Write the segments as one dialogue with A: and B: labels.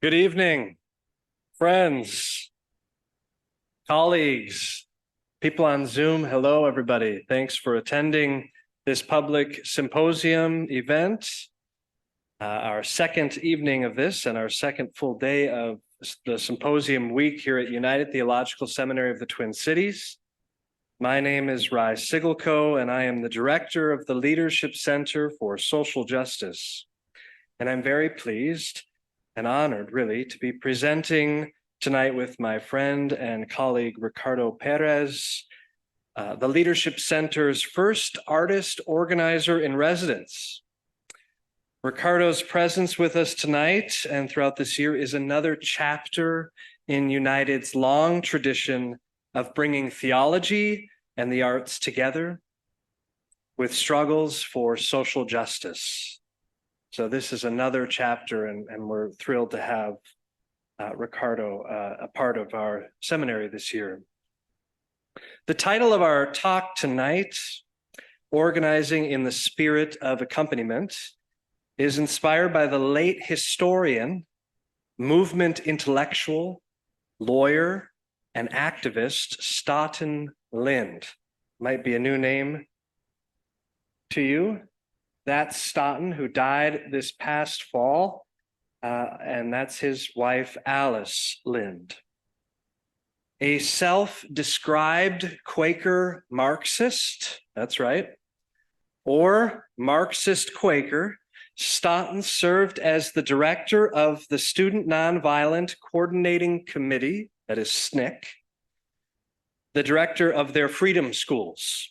A: Good evening, friends, colleagues, people on Zoom. Hello, everybody. Thanks for attending this public symposium event, our second evening of this and our second full day of the symposium week here at United Theological Seminary of the Twin Cities. My name is Siggelkow, and I am the director of the Leadership Center for Social Justice. And I'm very pleased and honored, really, to be presenting tonight with my friend and colleague, Ricardo Pérez, the Leadership Center's first artist organizer in residence. Ricardo's presence with us tonight and throughout this year is another chapter in United's long tradition of bringing theology and the arts together with struggles for social justice. So this is another chapter, and we're thrilled to have Ricardo a part of our seminary this year. The title of our talk tonight, Organizing in the Spirit of Accompaniment, is inspired by the late historian, movement intellectual, lawyer, and activist Staaten Lind. Might be a new name to you. That's Staaten, who died this past fall, and that's his wife, Alice Lind. A self-described Quaker Marxist, that's right, or Marxist Quaker, Staaten served as the director of the Student Nonviolent Coordinating Committee, that is SNCC, the director of their Freedom Schools.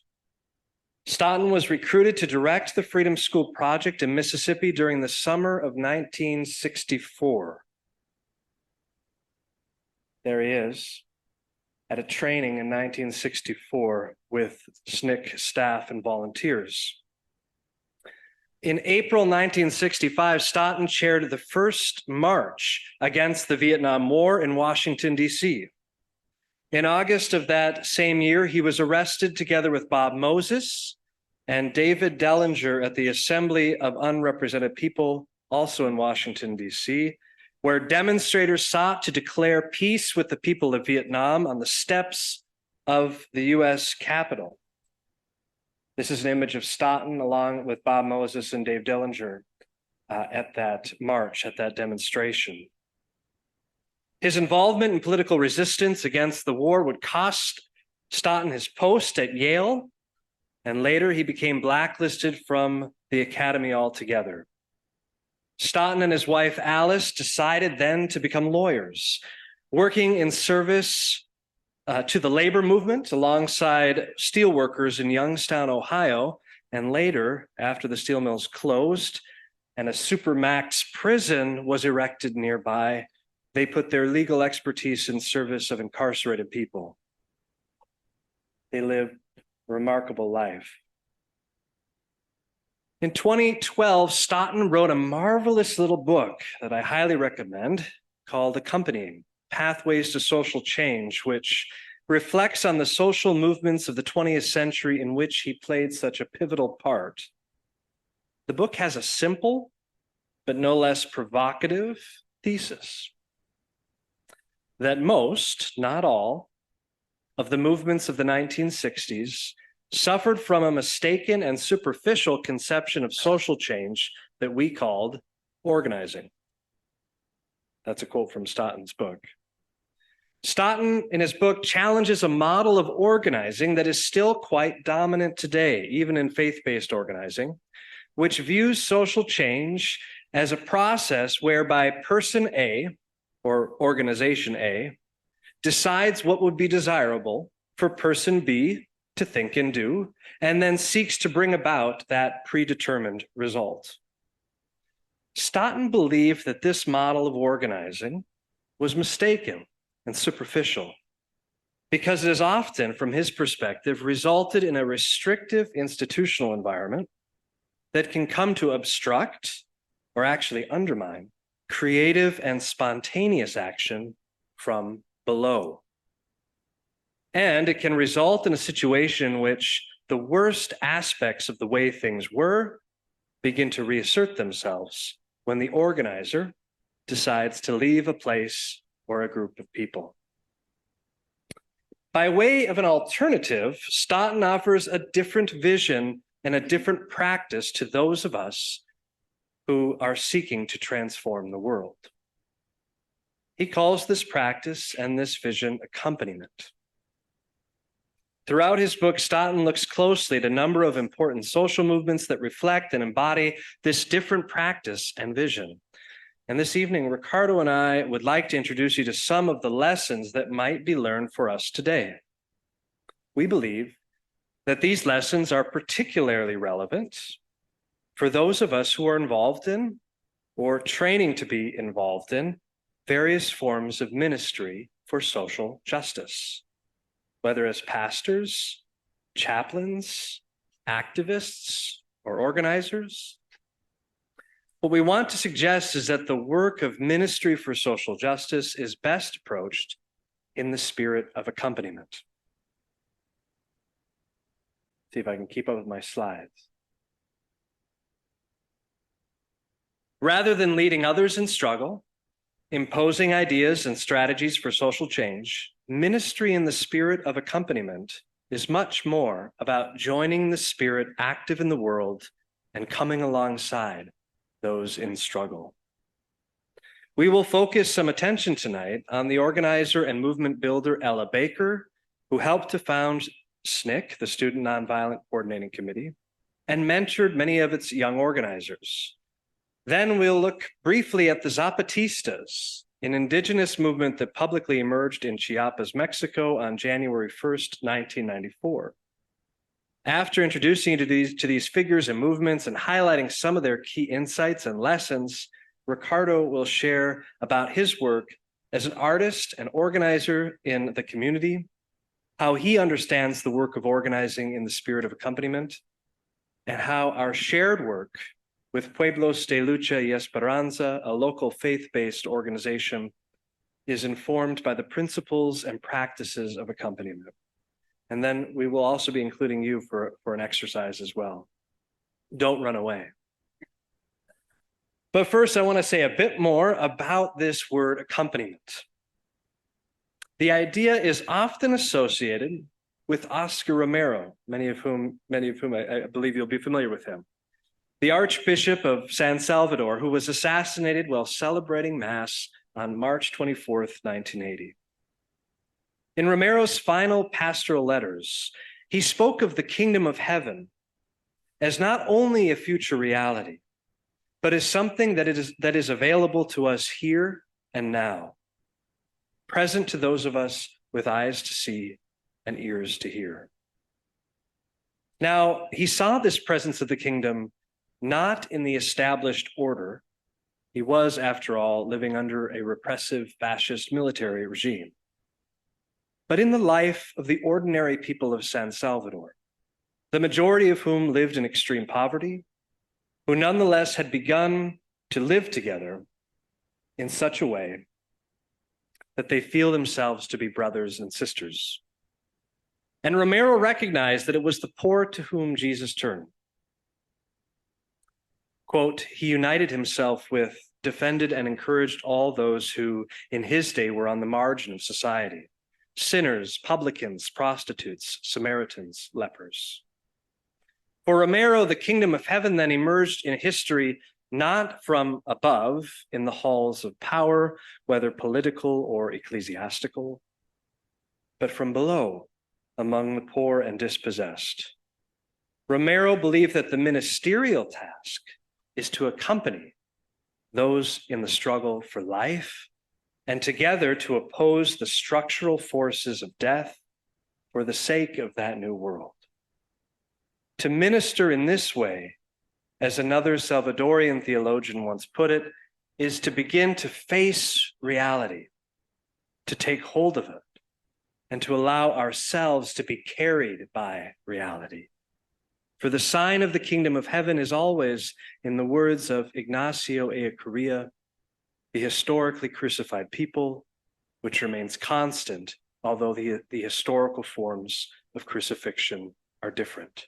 A: Staaten was recruited to direct the Freedom School project in Mississippi during the summer of 1964. There he is at a training in 1964 with SNCC staff and volunteers. In April 1965, Staaten chaired the first march against the Vietnam War in Washington, D.C. In August of that same year, he was arrested together with Bob Moses and David Dellinger at the Assembly of Unrepresented People, also in Washington, D.C., where demonstrators sought to declare peace with the people of Vietnam on the steps of the U.S. Capitol. This is an image of Staaten along with Bob Moses and Dave Dellinger at that march, at that demonstration. His involvement in political resistance against the war would cost Staaten his post at Yale, and later he became blacklisted from the academy altogether. Staaten and his wife Alice decided then to become lawyers, working in service to the labor movement alongside steelworkers in Youngstown, Ohio, and later, after the steel mills closed and a supermax prison was erected nearby, they put their legal expertise in service of incarcerated people. They lived a remarkable life. In 2012, Staaten wrote a marvelous little book that I highly recommend called Accompaniment: Pathways to Social Change, which reflects on the social movements of the 20th century in which he played such a pivotal part. The book has a simple, but no less provocative thesis: that most, not all, of the movements of the 1960s suffered from a mistaken and superficial conception of social change that we called organizing. That's a quote from Staaten's book. Staaten, in his book, challenges a model of organizing that is still quite dominant today, even in faith-based organizing, which views social change as a process whereby person A, or organization A, decides what would be desirable for person B to think and do, and then seeks to bring about that predetermined result. Staaten believed that this model of organizing was mistaken and superficial because it has often, from his perspective, resulted in a restrictive institutional environment that can come to obstruct or actually undermine creative and spontaneous action from below. And it can result in a situation in which the worst aspects of the way things were begin to reassert themselves when the organizer decides to leave a place or a group of people. By way of an alternative, Stoughton offers a different vision and a different practice to those of us who are seeking to transform the world. He calls this practice and this vision accompaniment. Throughout his book, Stoughton looks closely at a number of important social movements that reflect and embody this different practice and vision. And this evening, Ricardo and I would like to introduce you to some of the lessons that might be learned for us today. We believe that these lessons are particularly relevant for those of us who are involved in or training to be involved in various forms of ministry for social justice, whether as pastors, chaplains, activists, or organizers. What we want to suggest is that the work of ministry for social justice is best approached in the spirit of accompaniment. See if I can keep up with my slides. Rather than leading others in struggle, imposing ideas and strategies for social change, ministry in the spirit of accompaniment is much more about joining the spirit active in the world and coming alongside those in struggle. We will focus some attention tonight on the organizer and movement builder Ella Baker, who helped to found SNCC, the Student Nonviolent Coordinating Committee, and mentored many of its young organizers. Then we'll look briefly at the Zapatistas, an indigenous movement that publicly emerged in Chiapas, Mexico on January 1st, 1994. After introducing you to these figures and movements and highlighting some of their key insights and lessons, Ricardo will share about his work as an artist and organizer in the community, how he understands the work of organizing in the spirit of accompaniment, and how our shared work with Pueblos de Lucha y Esperanza, a local faith-based organization, is informed by the principles and practices of accompaniment. And then we will also be including you for an exercise as well. Don't run away. But first, I want to say a bit more about this word accompaniment. The idea is often associated with Oscar Romero, many of whom I believe you'll be familiar with him, the Archbishop of San Salvador, who was assassinated while celebrating Mass on March 24th, 1980. In Romero's final pastoral letters, he spoke of the kingdom of heaven as not only a future reality, but as something that is available to us here and now, present to those of us with eyes to see and ears to hear. Now, he saw this presence of the kingdom not in the established order. He was, after all, living under a repressive fascist military regime, but in the life of the ordinary people of San Salvador, the majority of whom lived in extreme poverty, who nonetheless had begun to live together in such a way that they feel themselves to be brothers and sisters. And Romero recognized that it was the poor to whom Jesus turned. Quote, he united himself with, defended, and encouraged all those who in his day were on the margin of society: sinners, publicans, prostitutes, Samaritans, lepers. For Romero, the kingdom of heaven then emerged in history not from above in the halls of power, whether political or ecclesiastical, but from below among the poor and dispossessed. Romero believed that the ministerial task is to accompany those in the struggle for life and together to oppose the structural forces of death for the sake of that new world. To minister in this way, as another Salvadorian theologian once put it, is to begin to face reality, to take hold of it, and to allow ourselves to be carried by reality. For the sign of the kingdom of heaven is always, in the words of Ignacio Ellacuría, the historically crucified people, which remains constant, although the historical forms of crucifixion are different.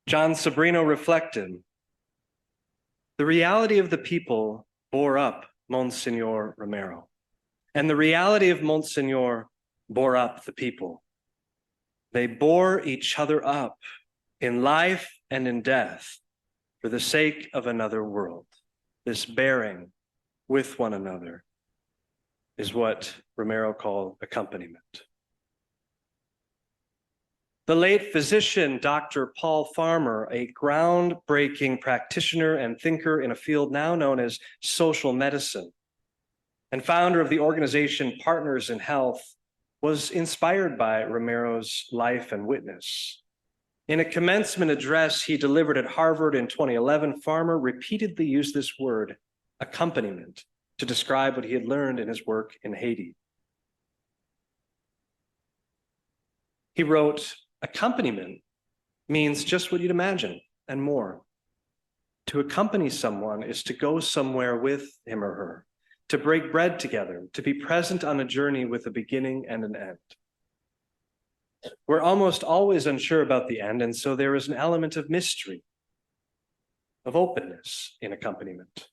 A: John Sobrino reflected, The reality of the people bore up Monsignor Romero, and the reality of Monsignor bore up the people. They bore each other up in life and in death for the sake of another world. This bearing with one another is what Romero called accompaniment. The late physician, Dr. Paul Farmer, a groundbreaking practitioner and thinker in a field now known as social medicine, and founder of the organization Partners in Health, was inspired by Romero's life and witness. In a commencement address he delivered at Harvard in 2011, Farmer repeatedly used this word, accompaniment, to describe what he had learned in his work in Haiti. He wrote, accompaniment means just what you'd imagine and more. To accompany someone is to go somewhere with him or her, to break bread together, to be present on a journey with a beginning and an end. We're almost always unsure about the end, and so there is an element of mystery, of openness in accompaniment.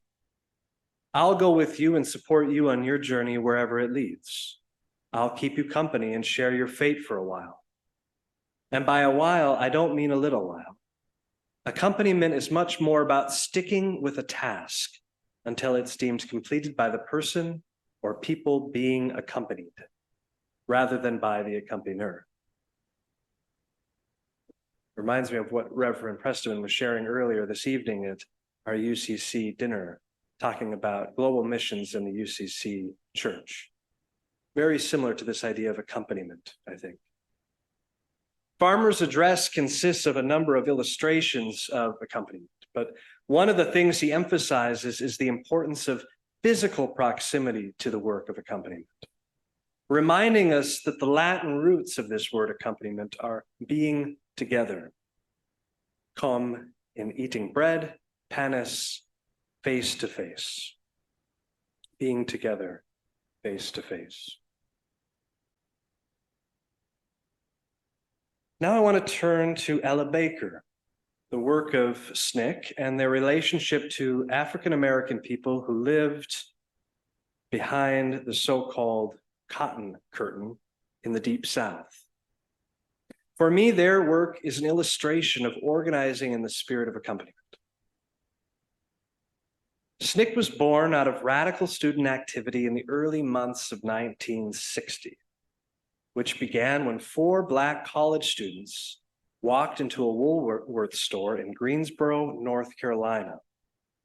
A: I'll go with you and support you on your journey wherever it leads. I'll keep you company and share your fate for a while. And by a while, I don't mean a little while. Accompaniment is much more about sticking with a task until it's deemed completed by the person or people being accompanied, rather than by the accompanier. Reminds me of what Reverend Preston was sharing earlier this evening at our UCC dinner, talking about global missions in the UCC church. Very similar to this idea of accompaniment, I think. Farmer's address consists of a number of illustrations of accompaniment, but one of the things he emphasizes is the importance of physical proximity to the work of accompaniment, reminding us that the Latin roots of this word accompaniment are being together. Come in eating bread, panis, face to face. Being together, face to face. Now I want to turn to Ella Baker, the work of SNCC and their relationship to African-American people who lived behind the so-called Cotton Curtain in the Deep South. For me, their work is an illustration of organizing in the spirit of accompaniment. SNCC was born out of radical student activity in the early months of 1960. Which began when 4 Black college students walked into a Woolworth store in Greensboro, North Carolina,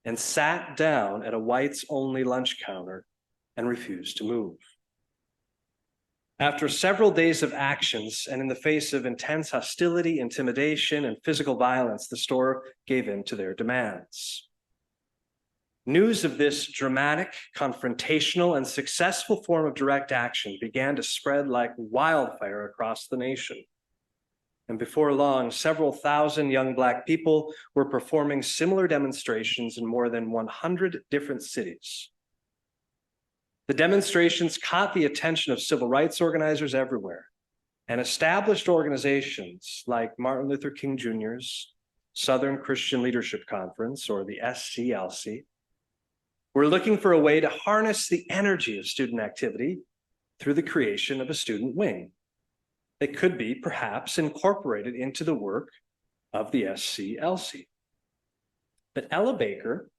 A: and sat down at a whites-only lunch counter and refused to move. After several days of actions and in the face of intense hostility, intimidation, and physical violence, the store gave in to their demands. News of this dramatic, confrontational, and successful form of direct action began to spread like wildfire across the nation. And before long, several thousand young Black people were performing similar demonstrations in more than 100 different cities. The demonstrations caught the attention of civil rights organizers everywhere, and established organizations like Martin Luther King Jr.'s Southern Christian Leadership Conference, or the SCLC, we're looking for a way to harness the energy of student activity through the creation of a student wing that could be perhaps incorporated into the work of the SCLC. But Ella Baker,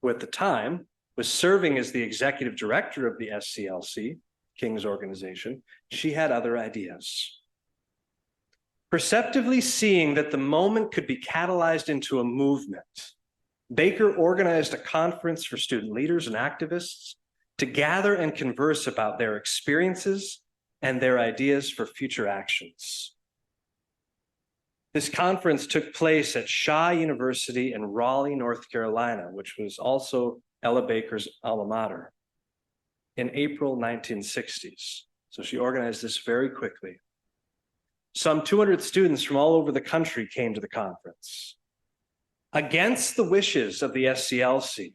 A: who at the time was serving as the executive director of the SCLC, King's organization, she had other ideas. Perceptively seeing that the moment could be catalyzed into a movement, Baker organized a conference for student leaders and activists to gather and converse about their experiences and their ideas for future actions. This conference took place at Shaw University in Raleigh, North Carolina, which was also Ella Baker's alma mater, in April 1960s. So she organized this very quickly. Some 200 students from all over the country came to the conference. Against the wishes of the SCLC,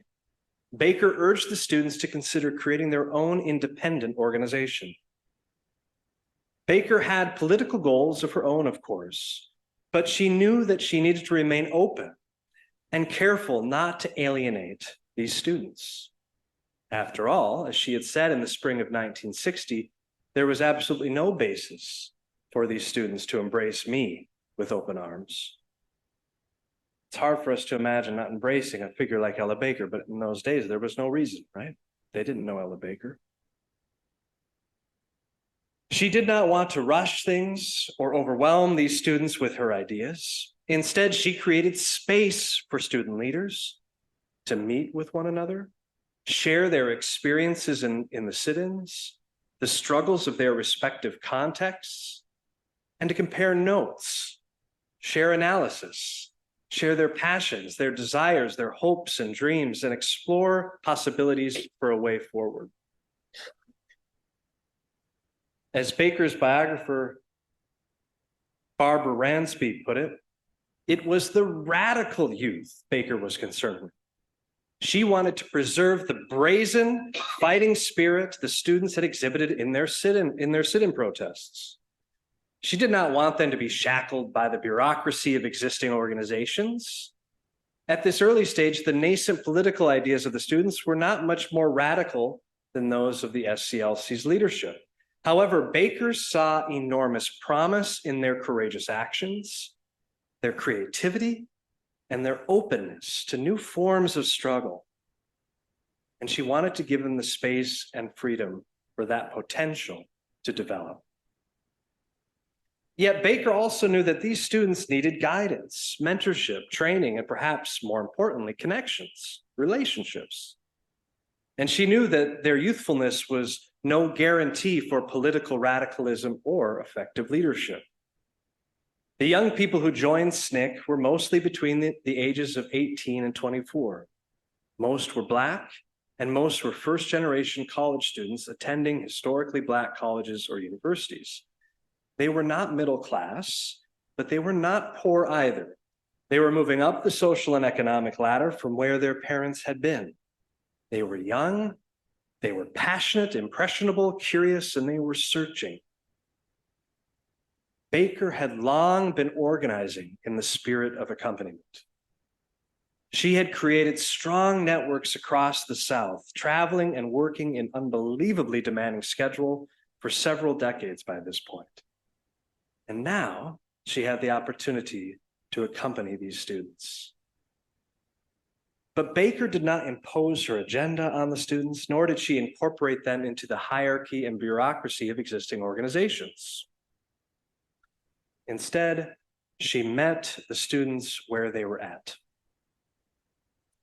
A: Baker urged the students to consider creating their own independent organization. Baker had political goals of her own, of course, but she knew that she needed to remain open and careful not to alienate these students. After all, as she had said in the spring of 1960, there was absolutely no basis for these students to embrace me with open arms. It's hard for us to imagine not embracing a figure like Ella Baker, but in those days, there was no reason, right? They didn't know Ella Baker. She did not want to rush things or overwhelm these students with her ideas. Instead, she created space for student leaders to meet with one another, share their experiences in the sit-ins, the struggles of their respective contexts, and to compare notes, share analysis, share their passions, their desires, their hopes and dreams, and explore possibilities for a way forward. As Baker's biographer, Barbara Ransby, put it, it was the radical youth Baker was concerned with. She wanted to preserve the brazen fighting spirit the students had exhibited in their sit-in protests. She did not want them to be shackled by the bureaucracy of existing organizations. At this early stage, the nascent political ideas of the students were not much more radical than those of the SCLC's leadership. However, Baker saw enormous promise in their courageous actions, their creativity, and their openness to new forms of struggle. And she wanted to give them the space and freedom for that potential to develop. Yet Baker also knew that these students needed guidance, mentorship, training, and perhaps more importantly, connections, relationships. And she knew that their youthfulness was no guarantee for political radicalism or effective leadership. The young people who joined SNCC were mostly between the ages of 18 and 24. Most were Black, and most were first-generation college students attending historically Black colleges or universities. They were not middle class, but they were not poor either. They were moving up the social and economic ladder from where their parents had been. They were young, they were passionate, impressionable, curious, and they were searching. Baker had long been organizing in the spirit of accompaniment. She had created strong networks across the South, traveling and working in unbelievably demanding schedule for several decades by this point. And now she had the opportunity to accompany these students. But Baker did not impose her agenda on the students, nor did she incorporate them into the hierarchy and bureaucracy of existing organizations. Instead, she met the students where they were at.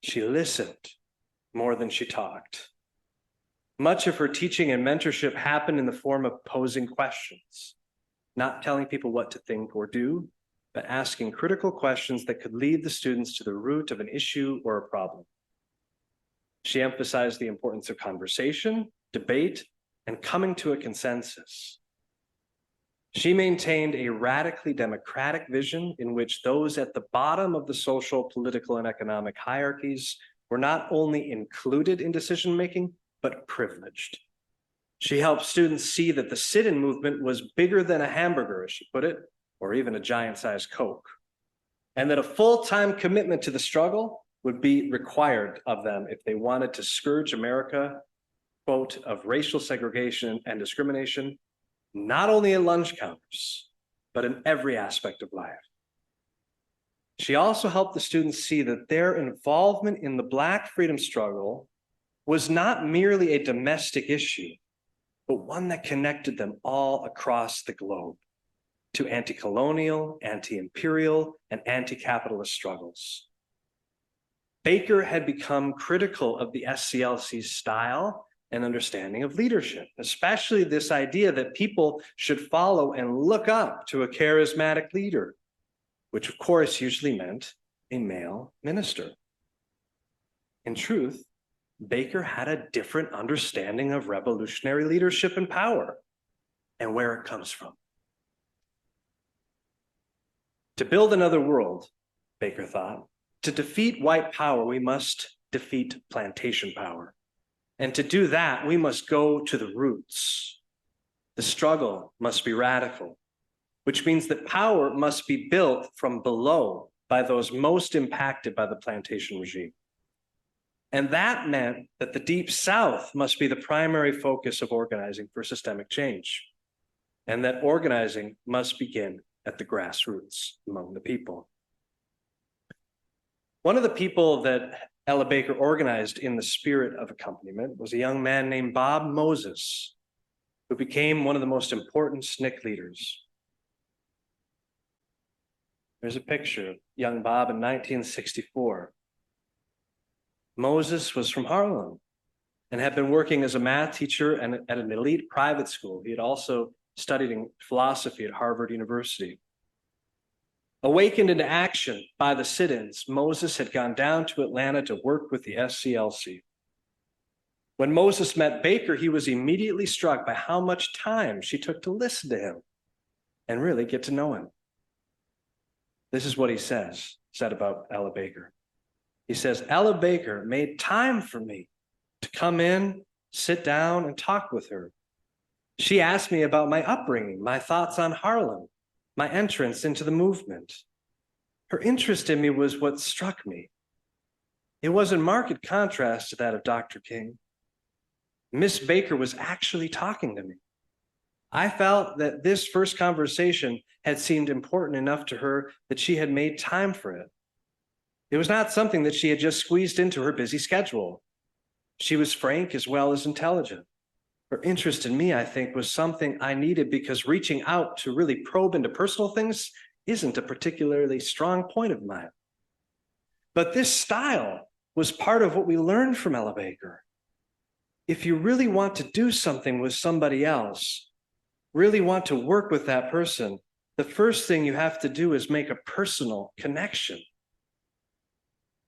A: She listened more than she talked. Much of her teaching and mentorship happened in the form of posing questions, not telling people what to think or do, but asking critical questions that could lead the students to the root of an issue or a problem. She emphasized the importance of conversation, debate, and coming to a consensus. She maintained a radically democratic vision in which those at the bottom of the social, political, and economic hierarchies were not only included in decision-making, but privileged. She helped students see that the sit-in movement was bigger than a hamburger, as she put it, or even a giant-sized Coke, and that a full-time commitment to the struggle would be required of them if they wanted to scourge America, quote, of racial segregation and discrimination, not only at lunch counters, but in every aspect of life. She also helped the students see that their involvement in the Black freedom struggle was not merely a domestic issue, but one that connected them all across the globe to anti-colonial, anti-imperial, and anti-capitalist struggles. Baker had become critical of the SCLC's style and understanding of leadership, especially this idea that people should follow and look up to a charismatic leader, which of course usually meant a male minister. In truth, Baker had a different understanding of revolutionary leadership and power and where it comes from. To build another world, Baker thought, to defeat white power, we must defeat plantation power. And to do that, we must go to the roots. The struggle must be radical, which means that power must be built from below by those most impacted by the plantation regime. And that meant that the Deep South must be the primary focus of organizing for systemic change, and that organizing must begin at the grassroots among the people. One of the people that Ella Baker organized in the spirit of accompaniment was a young man named Bob Moses, who became one of the most important SNCC leaders. There's a picture of young Bob in 1964. Moses was from Harlem and had been working as a math teacher and at an elite private school. He had also studied in philosophy at Harvard University. Awakened into action by the sit-ins, Moses had gone down to Atlanta to work with the SCLC. When Moses met Baker, he was immediately struck by how much time she took to listen to him and really get to know him. This is what he said about Ella Baker. He says, Ella Baker made time for me to come in, sit down, and talk with her. She asked me about my upbringing, my thoughts on Harlem, my entrance into the movement. Her interest in me was what struck me. It was in marked contrast to that of Dr. King. Miss Baker was actually talking to me. I felt that this first conversation had seemed important enough to her that she had made time for it. It was not something that she had just squeezed into her busy schedule. She was frank as well as intelligent. Her interest in me, I think, was something I needed because reaching out to really probe into personal things isn't a particularly strong point of mine. But this style was part of what we learned from Ella Baker. If you really want to do something with somebody else, really want to work with that person, the first thing you have to do is make a personal connection.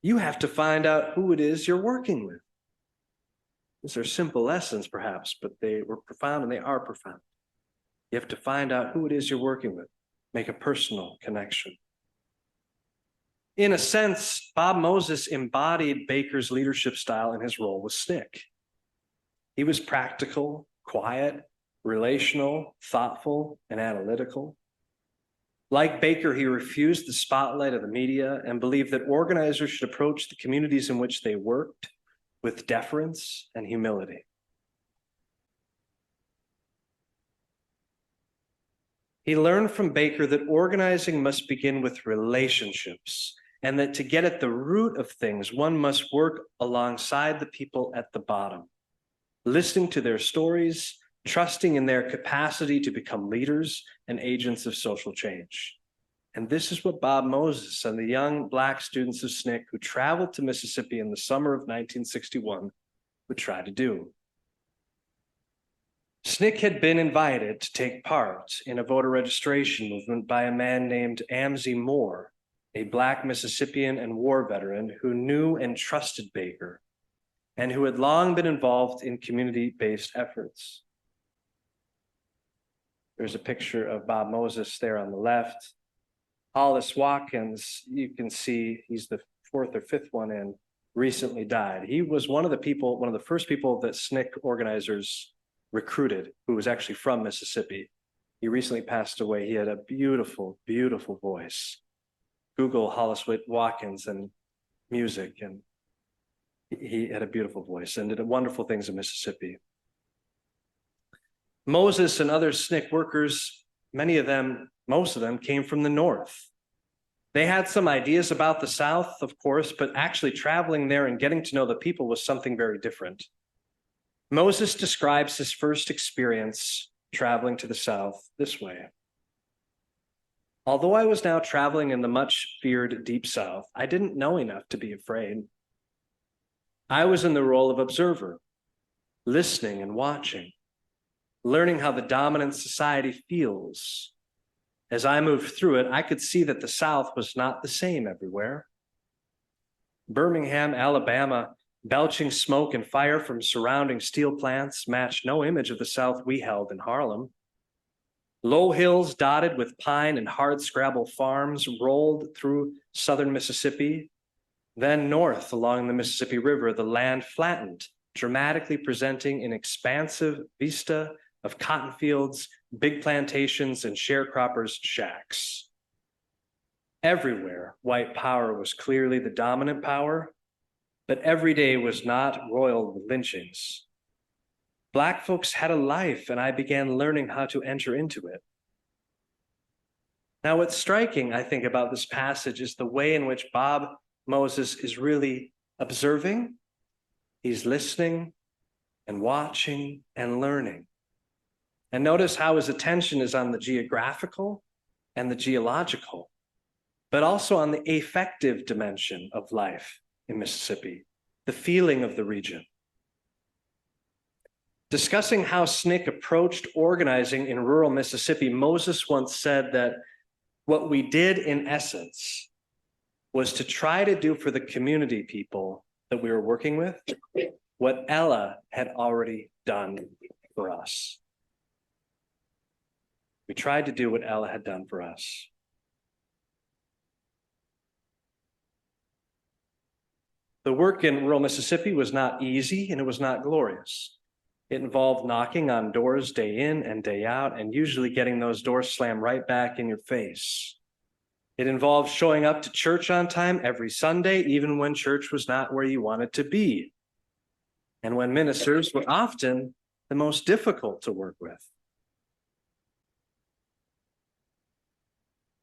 A: You have to find out who it is you're working with. These are simple lessons, perhaps, but they were profound and they are profound. You have to find out who it is you're working with, make a personal connection. In a sense, Bob Moses embodied Baker's leadership style in his role with SNCC. He was practical, quiet, relational, thoughtful, and analytical. Like Baker, he refused the spotlight of the media and believed that organizers should approach the communities in which they worked with deference and humility. He learned from Baker that organizing must begin with relationships, and that to get at the root of things, one must work alongside the people at the bottom, listening to their stories, trusting in their capacity to become leaders and agents of social change. And this is what Bob Moses and the young Black students of SNCC who traveled to Mississippi in the summer of 1961 would try to do. SNCC had been invited to take part in a voter registration movement by a man named Amzie Moore, a Black Mississippian and war veteran who knew and trusted Baker, and who had long been involved in community-based efforts. There's a picture of Bob Moses there on the left. Hollis Watkins, you can see he's the fourth or fifth one in, recently died. He was one of the first people that SNCC organizers recruited, who was actually from Mississippi. He recently passed away. He had a beautiful, beautiful voice. Google Hollis Watkins and music, and he had a beautiful voice and did wonderful things in Mississippi. Moses and other SNCC workers, most of them came from the North. They had some ideas about the South, of course, but actually traveling there and getting to know the people was something very different. Moses describes his first experience traveling to the South this way. Although I was now traveling in the much feared Deep South, I didn't know enough to be afraid. I was in the role of observer, listening and watching, learning how the dominant society feels. As I moved through it, I could see that the South was not the same everywhere. Birmingham, Alabama, belching smoke and fire from surrounding steel plants matched no image of the South we held in Harlem. Low hills dotted with pine and hardscrabble farms rolled through southern Mississippi. Then north along the Mississippi River, the land flattened, dramatically presenting an expansive vista of cotton fields, big plantations, and sharecroppers' shacks. Everywhere, white power was clearly the dominant power, but every day was not roiled with lynchings. Black folks had a life, and I began learning how to enter into it. Now, what's striking, I think, about this passage is the way in which Bob Moses is really observing. He's listening and watching and learning. And notice how his attention is on the geographical and the geological, but also on the affective dimension of life in Mississippi, the feeling of the region. Discussing how SNCC approached organizing in rural Mississippi, Moses once said that what we did in essence was to try to do for the community people that we were working with what Ella had already done for us. We tried to do what Ella had done for us. The work in rural Mississippi was not easy and it was not glorious. It involved knocking on doors day in and day out and usually getting those doors slammed right back in your face. It involved showing up to church on time every Sunday, even when church was not where you wanted to be, and when ministers were often the most difficult to work with.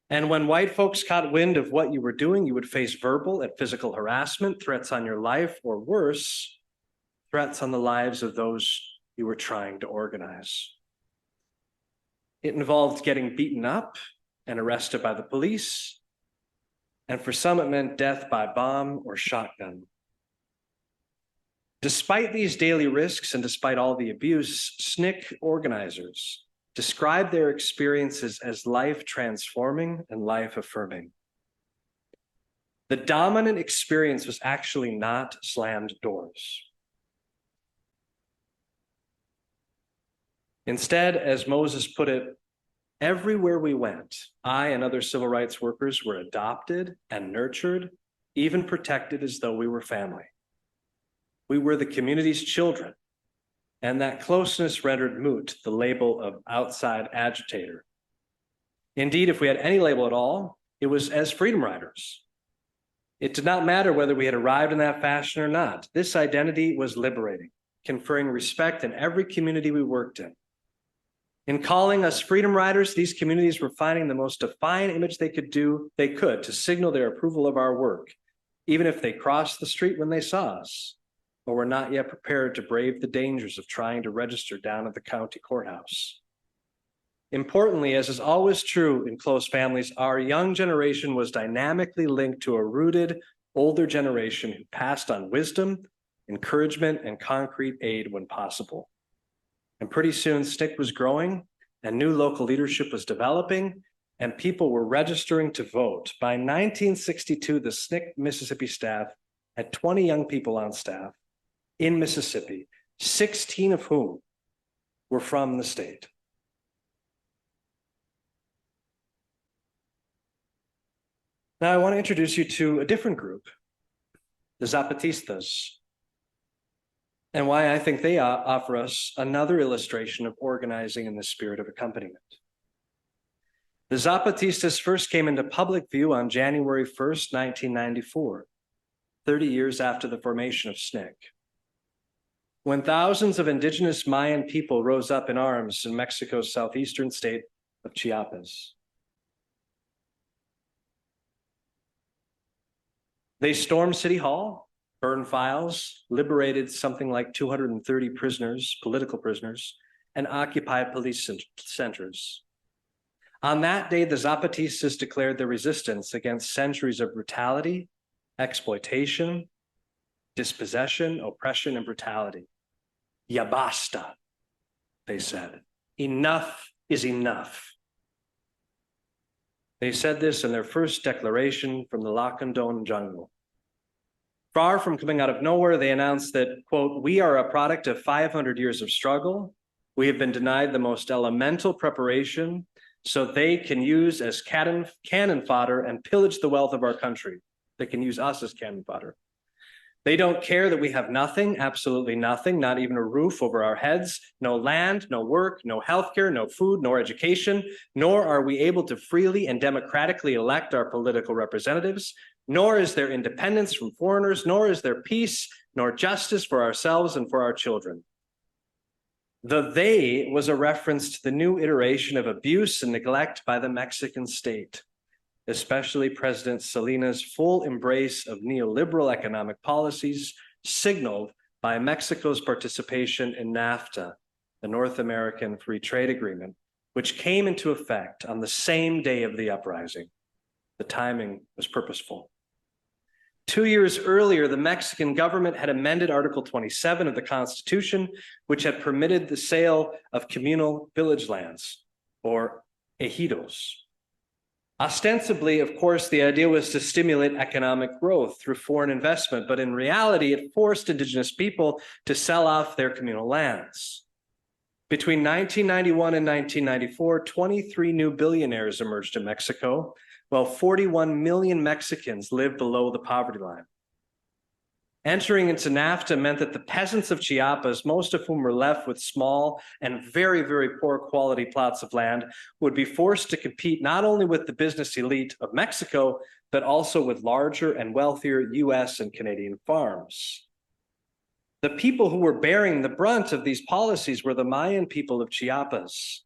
A: And when white folks caught wind of what you were doing, you would face verbal and physical harassment, threats on your life, or worse, threats on the lives of those you were trying to organize. It involved getting beaten up and arrested by the police, and for some it meant death by bomb or shotgun. Despite these daily risks and despite all the abuse, SNCC organizers describe their experiences as life-transforming and life-affirming. The dominant experience was actually not slammed doors. Instead, as Moses put it, everywhere we went, I and other civil rights workers were adopted and nurtured, even protected as though we were family. We were the community's children, and that closeness rendered moot the label of outside agitator. Indeed, if we had any label at all, it was as freedom riders. It did not matter whether we had arrived in that fashion or not. This identity was liberating, conferring respect in every community we worked in. In calling us freedom riders, these communities were finding the most defiant image they could to signal their approval of our work, even if they crossed the street when they saw us, or were not yet prepared to brave the dangers of trying to register down at the county courthouse. Importantly, as is always true in close families, our young generation was dynamically linked to a rooted, older generation who passed on wisdom, encouragement, and concrete aid when possible. And pretty soon, SNCC was growing, and new local leadership was developing, and people were registering to vote. By 1962, the SNCC Mississippi staff had 20 young people on staff in Mississippi, 16 of whom were from the state. Now, I want to introduce you to a different group, the Zapatistas, and why I think they offer us another illustration of organizing in the spirit of accompaniment. The Zapatistas first came into public view on January 1st, 1994, 30 years after the formation of SNCC, when thousands of indigenous Mayan people rose up in arms in Mexico's southeastern state of Chiapas. They stormed City Hall, burned files, liberated something like 230 prisoners, political prisoners, and occupied police centers. On that day, the Zapatistas declared their resistance against centuries of brutality, exploitation, dispossession, oppression, and brutality. Ya basta, they said. Enough is enough. They said this in their first declaration from the Lacandon jungle. Far from coming out of nowhere, they announced that, quote, "We are a product of 500 years of struggle. We have been denied the most elemental preparation so they can use as cannon fodder and pillage the wealth of our country." They can use us as cannon fodder. They don't care that we have nothing, absolutely nothing, not even a roof over our heads, no land, no work, no healthcare, no food, nor education, nor are we able to freely and democratically elect our political representatives, nor is there independence from foreigners, nor is there peace, nor justice for ourselves and for our children. The they was a reference to the new iteration of abuse and neglect by the Mexican state, especially President Salinas' full embrace of neoliberal economic policies signaled by Mexico's participation in NAFTA, the North American Free Trade Agreement, which came into effect on the same day of the uprising. The timing was purposeful. 2 years earlier, the Mexican government had amended Article 27 of the Constitution, which had permitted the sale of communal village lands, or ejidos. Ostensibly, of course, the idea was to stimulate economic growth through foreign investment, but in reality, it forced indigenous people to sell off their communal lands. Between 1991 and 1994, 23 new billionaires emerged in Mexico, while 41 million Mexicans lived below the poverty line. Entering into NAFTA meant that the peasants of Chiapas, most of whom were left with small and very, very poor quality plots of land, would be forced to compete not only with the business elite of Mexico, but also with larger and wealthier US and Canadian farms. The people who were bearing the brunt of these policies were the Mayan people of Chiapas.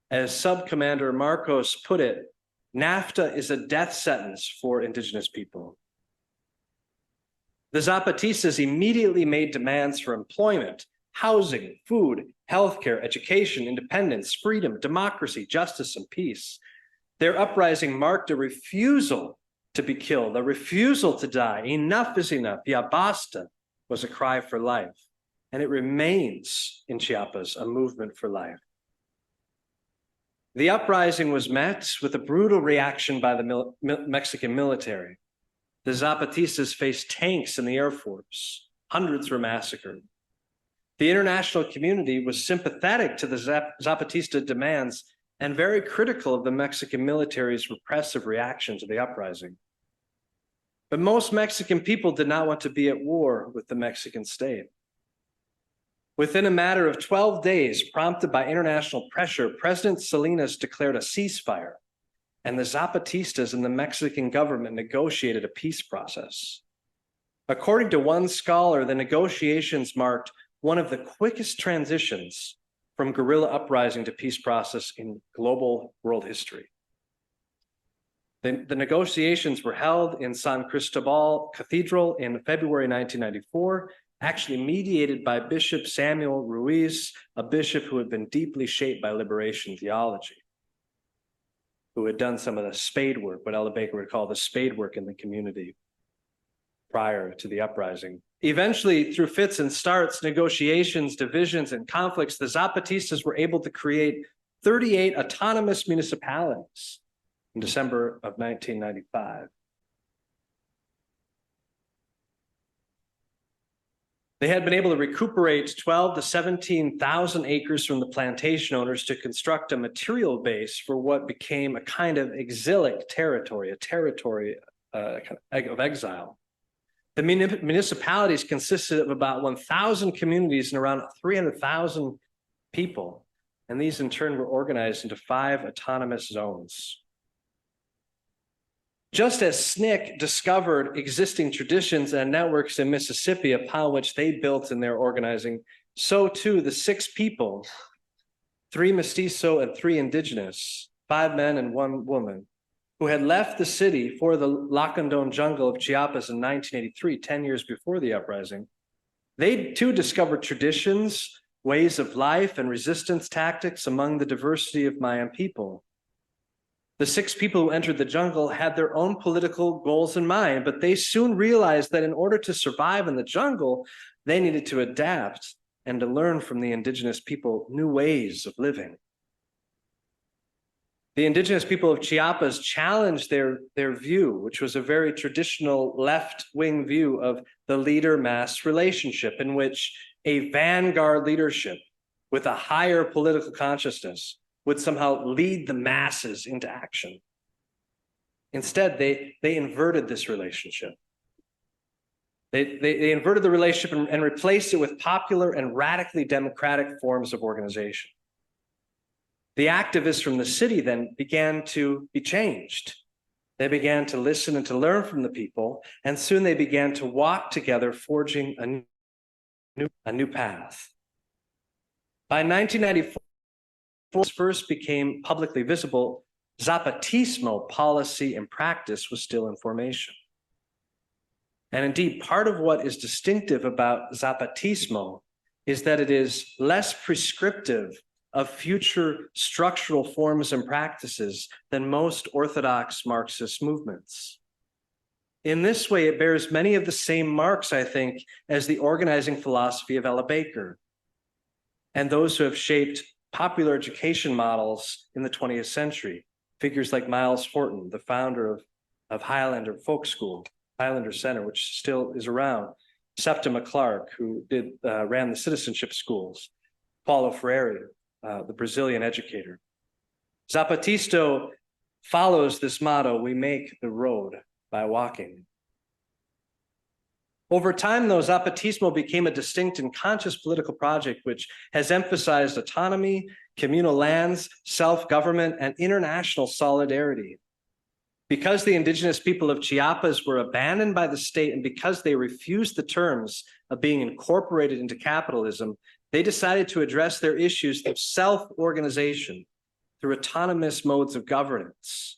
A: As Subcommander Marcos put it, NAFTA is a death sentence for indigenous people. The Zapatistas immediately made demands for employment, housing, food, healthcare, education, independence, freedom, democracy, justice, and peace. Their uprising marked a refusal to be killed, a refusal to die. Enough is enough. Ya basta was a cry for life, and it remains in Chiapas a movement for life. The uprising was met with a brutal reaction by the Mexican military. The Zapatistas faced tanks in the Air Force. Hundreds were massacred. The international community was sympathetic to the Zapatista demands and very critical of the Mexican military's repressive reaction to the uprising. But most Mexican people did not want to be at war with the Mexican state. Within a matter of 12 days, prompted by international pressure, President Salinas declared a ceasefire, and the Zapatistas and the Mexican government negotiated a peace process. According to one scholar, the negotiations marked one of the quickest transitions from guerrilla uprising to peace process in global world history. The negotiations were held in San Cristobal Cathedral in February 1994, actually mediated by Bishop Samuel Ruiz, a bishop who had been deeply shaped by liberation theology, who had done some of the spade work, what Ella Baker would call the spade work in the community prior to the uprising. Eventually, through fits and starts, negotiations, divisions, and conflicts, the Zapatistas were able to create 38 autonomous municipalities in December of 1995. They had been able to recuperate 12 to 17,000 acres from the plantation owners to construct a material base for what became a kind of exilic territory, a territory of exile. The municipalities consisted of about 1,000 communities and around 300,000 people, and these in turn were organized into 5 autonomous zones. Just as SNCC discovered existing traditions and networks in Mississippi upon which they built in their organizing, so too the 6 people, 3 mestizo and 3 indigenous, 5 men and 1 woman, who had left the city for the Lacandon jungle of Chiapas in 1983, 10 years before the uprising, they too discovered traditions, ways of life, and resistance tactics among the diversity of Mayan people. The 6 people who entered the jungle had their own political goals in mind, but they soon realized that in order to survive in the jungle, they needed to adapt and to learn from the indigenous people new ways of living. The indigenous people of Chiapas challenged their view, which was a very traditional left-wing view of the leader-mass relationship, in which a vanguard leadership with a higher political consciousness would somehow lead the masses into action. Instead, they inverted this relationship. They inverted the relationship and replaced it with popular and radically democratic forms of organization. The activists from the city then began to be changed. They began to listen and to learn from the people, and soon they began to walk together, forging a new path. By 1994, first became publicly visible, Zapatismo policy and practice was still in formation. And indeed, part of what is distinctive about Zapatismo is that it is less prescriptive of future structural forms and practices than most orthodox Marxist movements. In this way, it bears many of the same marks, I think, as the organizing philosophy of Ella Baker and those who have shaped popular education models in the 20th century. Figures like Miles Horton, the founder of Highlander Folk School, Highlander Center, which still is around. Septima Clark, who ran the citizenship schools. Paulo Freire, the Brazilian educator. Zapatista follows this motto, we make the road by walking. Over time, though, Zapatismo became a distinct and conscious political project which has emphasized autonomy, communal lands, self-government, and international solidarity. Because the indigenous people of Chiapas were abandoned by the state and because they refused the terms of being incorporated into capitalism, they decided to address their issues through self-organization, through autonomous modes of governance.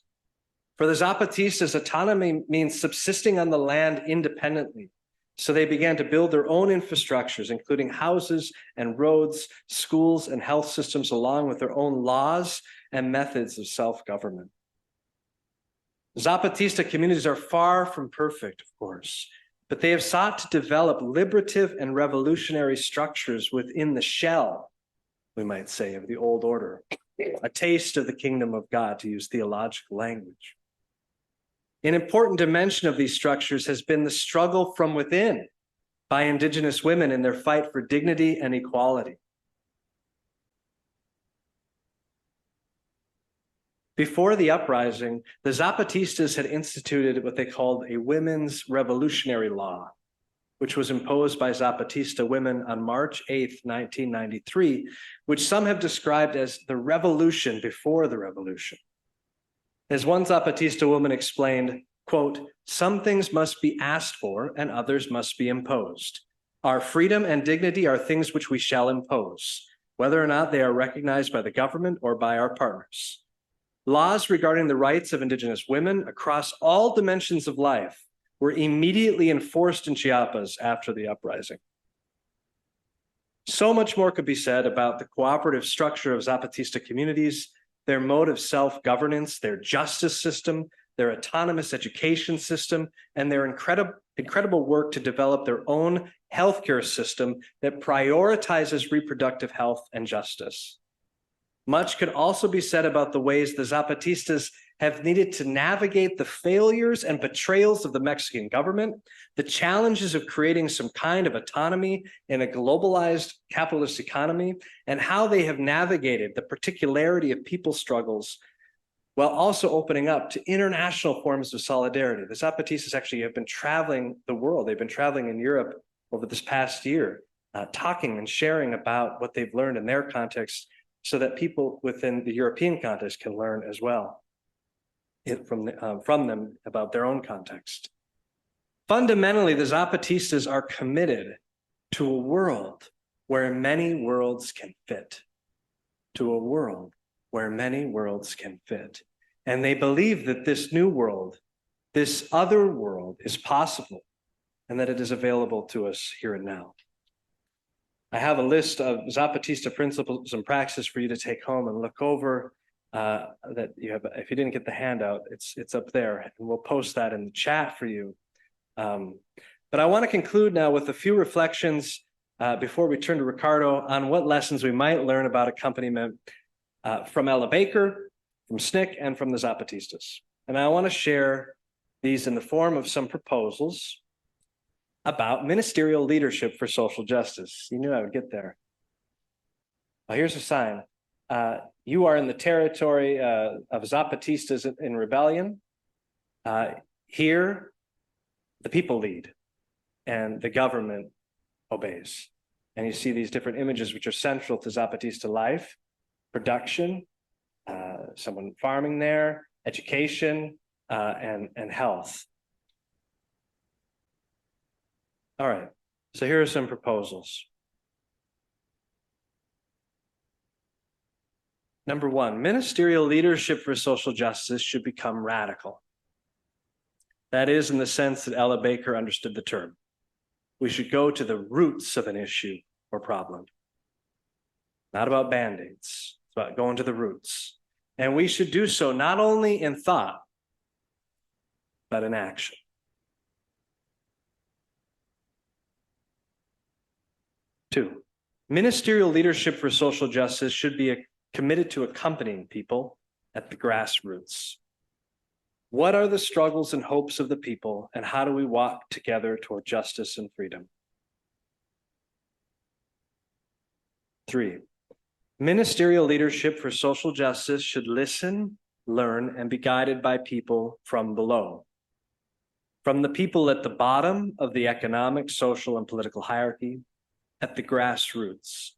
A: For the Zapatistas, autonomy means subsisting on the land independently. So they began to build their own infrastructures, including houses and roads, schools and health systems, along with their own laws and methods of self-government. Zapatista communities are far from perfect, of course, but they have sought to develop liberative and revolutionary structures within the shell, we might say, of the old order, a taste of the kingdom of God, to use theological language. An important dimension of these structures has been the struggle from within by indigenous women in their fight for dignity and equality. Before the uprising, the Zapatistas had instituted what they called a women's revolutionary law, which was imposed by Zapatista women on March 8th, 1993, which some have described as the revolution before the revolution. As one Zapatista woman explained, quote, some things must be asked for and others must be imposed. Our freedom and dignity are things which we shall impose, whether or not they are recognized by the government or by our partners. Laws regarding the rights of indigenous women across all dimensions of life were immediately enforced in Chiapas after the uprising. So much more could be said about the cooperative structure of Zapatista communities, their mode of self-governance, their justice system, their autonomous education system, and their incredible work to develop their own healthcare system that prioritizes reproductive health and justice. Much could also be said about the ways the Zapatistas have needed to navigate the failures and betrayals of the Mexican government, the challenges of creating some kind of autonomy in a globalized capitalist economy, and how they have navigated the particularity of people's struggles while also opening up to international forms of solidarity. The Zapatistas actually have been traveling the world. They've been traveling in Europe over this past year, talking and sharing about what they've learned in their context so that people within the European context can learn as well from them about their own context. Fundamentally, the Zapatistas are committed to a world where many worlds can fit, to a world where many worlds can fit. And they believe that this new world, this other world, is possible and that it is available to us here and now. I have a list of Zapatista principles and practices for you to take home and look over. That you have, if you didn't get the handout, it's up there, and we'll post that in the chat for you. But I want to conclude now with a few reflections before we turn to Ricardo on what lessons we might learn about accompaniment from Ella Baker, from SNCC, and from the Zapatistas. And I want to share these in the form of some proposals about ministerial leadership for social justice. You knew I would get there. Well, here's a sign. You are in the territory of Zapatistas in rebellion. Here, the people lead. and the government obeys. And you see these different images which are central to Zapatista life: production, someone farming there, education, and health. All right, so here are some proposals. Number one, ministerial leadership for social justice should become radical. That is in the sense that Ella Baker understood the term. We should go to the roots of an issue or problem. Not about band-aids, it's about going to the roots. And we should do so not only in thought, but in action. Two, ministerial leadership for social justice should be committed to accompanying people at the grassroots. What are the struggles and hopes of the people, and how do we walk together toward justice and freedom? Three, ministerial leadership for social justice should listen, learn, and be guided by people from below. From the people at the bottom of the economic, social, and political hierarchy, at the grassroots,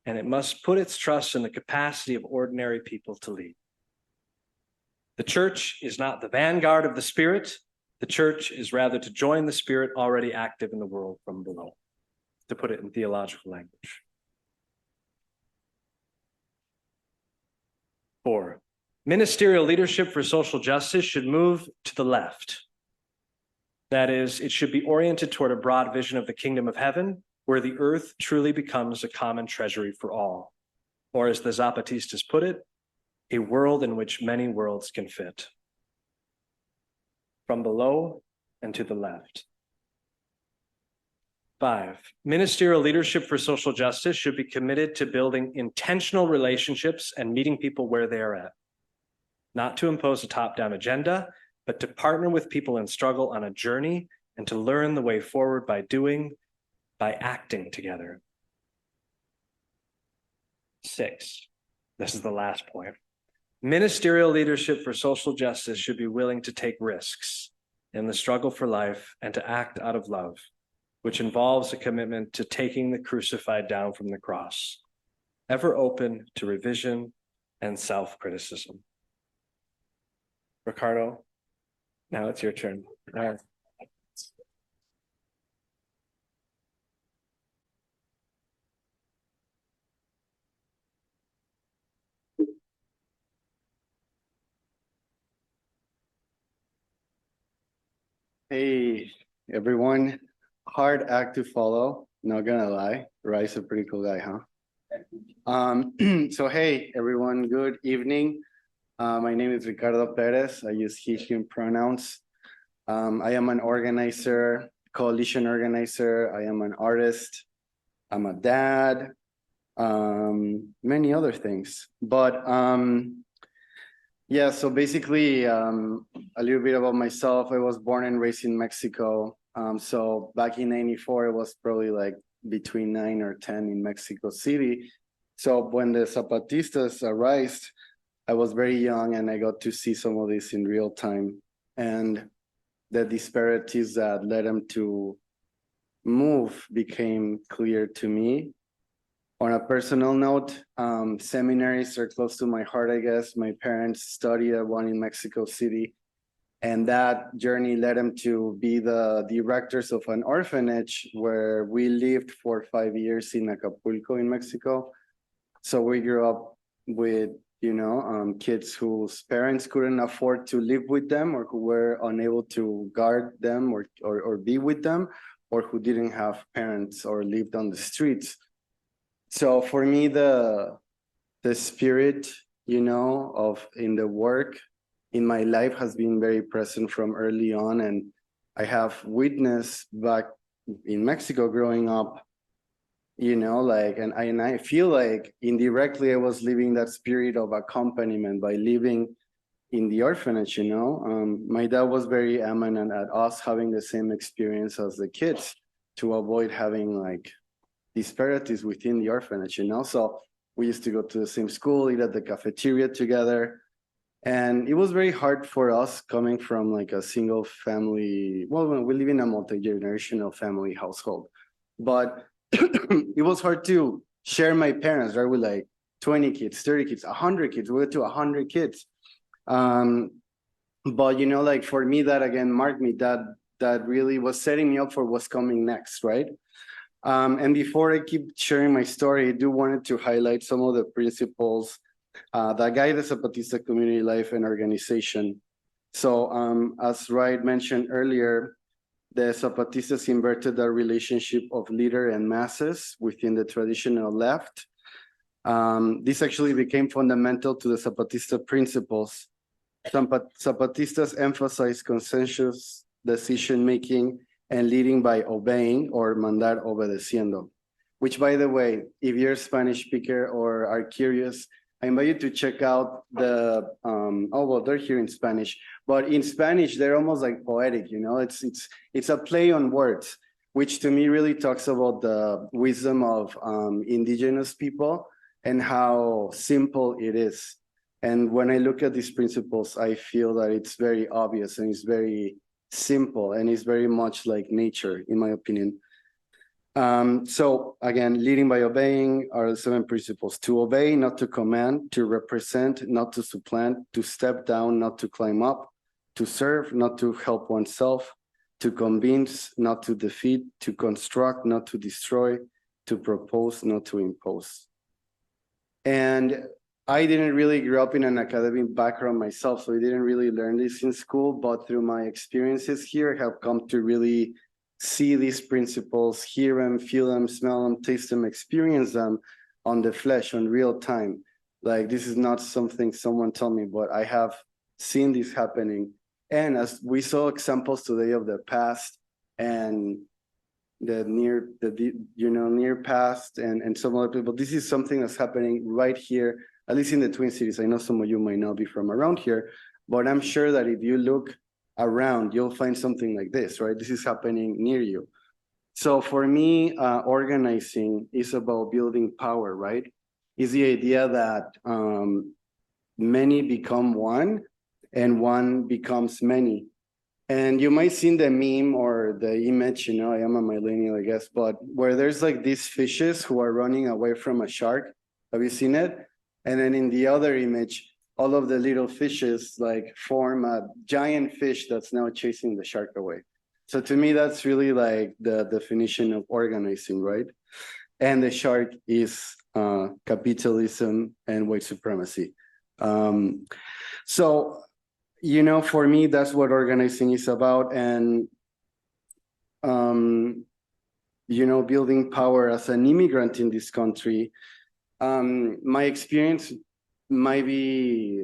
A: and it must put its trust in the capacity of ordinary people to lead. The church is not the vanguard of the Spirit. The church is rather to join the Spirit already active in the world from below, to put it in theological language. Four, ministerial leadership for social justice should move to the left. That is, it should be oriented toward a broad vision of the kingdom of heaven, where the earth truly becomes a common treasury for all. Or as the Zapatistas put it, a world in which many worlds can fit. From below and to the left. Five, ministerial leadership for social justice should be committed to building intentional relationships and meeting people where they are at. Not to impose a top-down agenda, but to partner with people in struggle on a journey and to learn the way forward by acting together. Six, this is the last point. Ministerial leadership for social justice should be willing to take risks in the struggle for life and to act out of love, which involves a commitment to taking the crucified down from the cross, ever open to revision and self-criticism. Ricardo, now it's your turn. All right.
B: Hey, everyone. Hard act to follow, not gonna lie. Rai's a pretty cool guy, huh? So hey, everyone, good evening. My name is Ricardo Pérez. I use he, him pronouns. I am an organizer, coalition organizer. I am an artist. I'm a dad, many other things. But yeah, so basically, a little bit about myself. I was born and raised in Mexico. So back in '94, it was probably like between 9 or 10 in Mexico City. So when the Zapatistas arose, I was very young and I got to see some of this in real time. And the disparities that led them to move became clear to me. On a personal note, seminaries are close to my heart, I guess. My parents studied at one in Mexico City, and that journey led them to be the directors of an orphanage where we lived for 5 years in Acapulco in Mexico. So we grew up with, kids whose parents couldn't afford to live with them, or who were unable to guard them or be with them, or who didn't have parents or lived on the streets. So for me, the spirit, of in the work in my life has been very present from early on. And I have witnessed back in Mexico growing up, and I feel like indirectly I was living that spirit of accompaniment by living in the orphanage, My dad was very eminent at us having the same experience as the kids to avoid having disparities within the orphanage, So we used to go to the same school, eat at the cafeteria together. And it was very hard for us coming from like a single family. Well, we live in a multi-generational family household, but it was hard to share my parents, right? With like 20 kids, 30 kids, 100 kids. We went to 100 kids. But you know, like for me, that again marked me, that really was setting me up for what's coming next, right? And before I keep sharing my story, I do wanted to highlight some of the principles that guide the Zapatista community life and organization. So as Wright mentioned earlier, the Zapatistas inverted the relationship of leader and masses within the traditional left. This actually became fundamental to the Zapatista principles. Zapatistas emphasize consensus decision-making and leading by obeying, or mandar obedeciendo, which, by the way, if you're a Spanish speaker or are curious, I invite you to check out the, well, they're here in Spanish, but in Spanish, they're almost like poetic, you know, it's a play on words, which to me really talks about the wisdom of indigenous people and how simple it is. And when I look at these principles, I feel that it's very obvious and it's very simple and it's very much like nature, in my opinion. So again, leading by obeying are the 7 principles: to obey, not to command; to represent, not to supplant; to step down, not to climb up; to serve, not to help oneself; to convince, not to defeat; to construct, not to destroy; to propose, not to impose. And I didn't really grow up in an academic background myself, so I didn't really learn this in school, but through my experiences here, I have come to really see these principles, hear them, feel them, smell them, taste them, experience them on the flesh, on real time. Like, this is not something someone told me, but I have seen this happening. And as we saw examples today of the past and the near past and some other people, this is something that's happening right here, at least in the Twin Cities. I know some of you might not be from around here, but I'm sure that if you look around, you'll find something like this, right? This is happening near you. So for me, organizing is about building power, right? Is the idea that many become one and one becomes many. And you might see the meme or the image, you know, I am a millennial, I guess, but where there's like these fishes who are running away from a shark. Have you seen it? And then in the other image, all of the little fishes like form a giant fish that's now chasing the shark away. So to me, that's really like the definition of organizing, right? And the shark is capitalism and white supremacy. So, you know, for me, that's what organizing is about. And, you know, building power as an immigrant in this country, my experience might be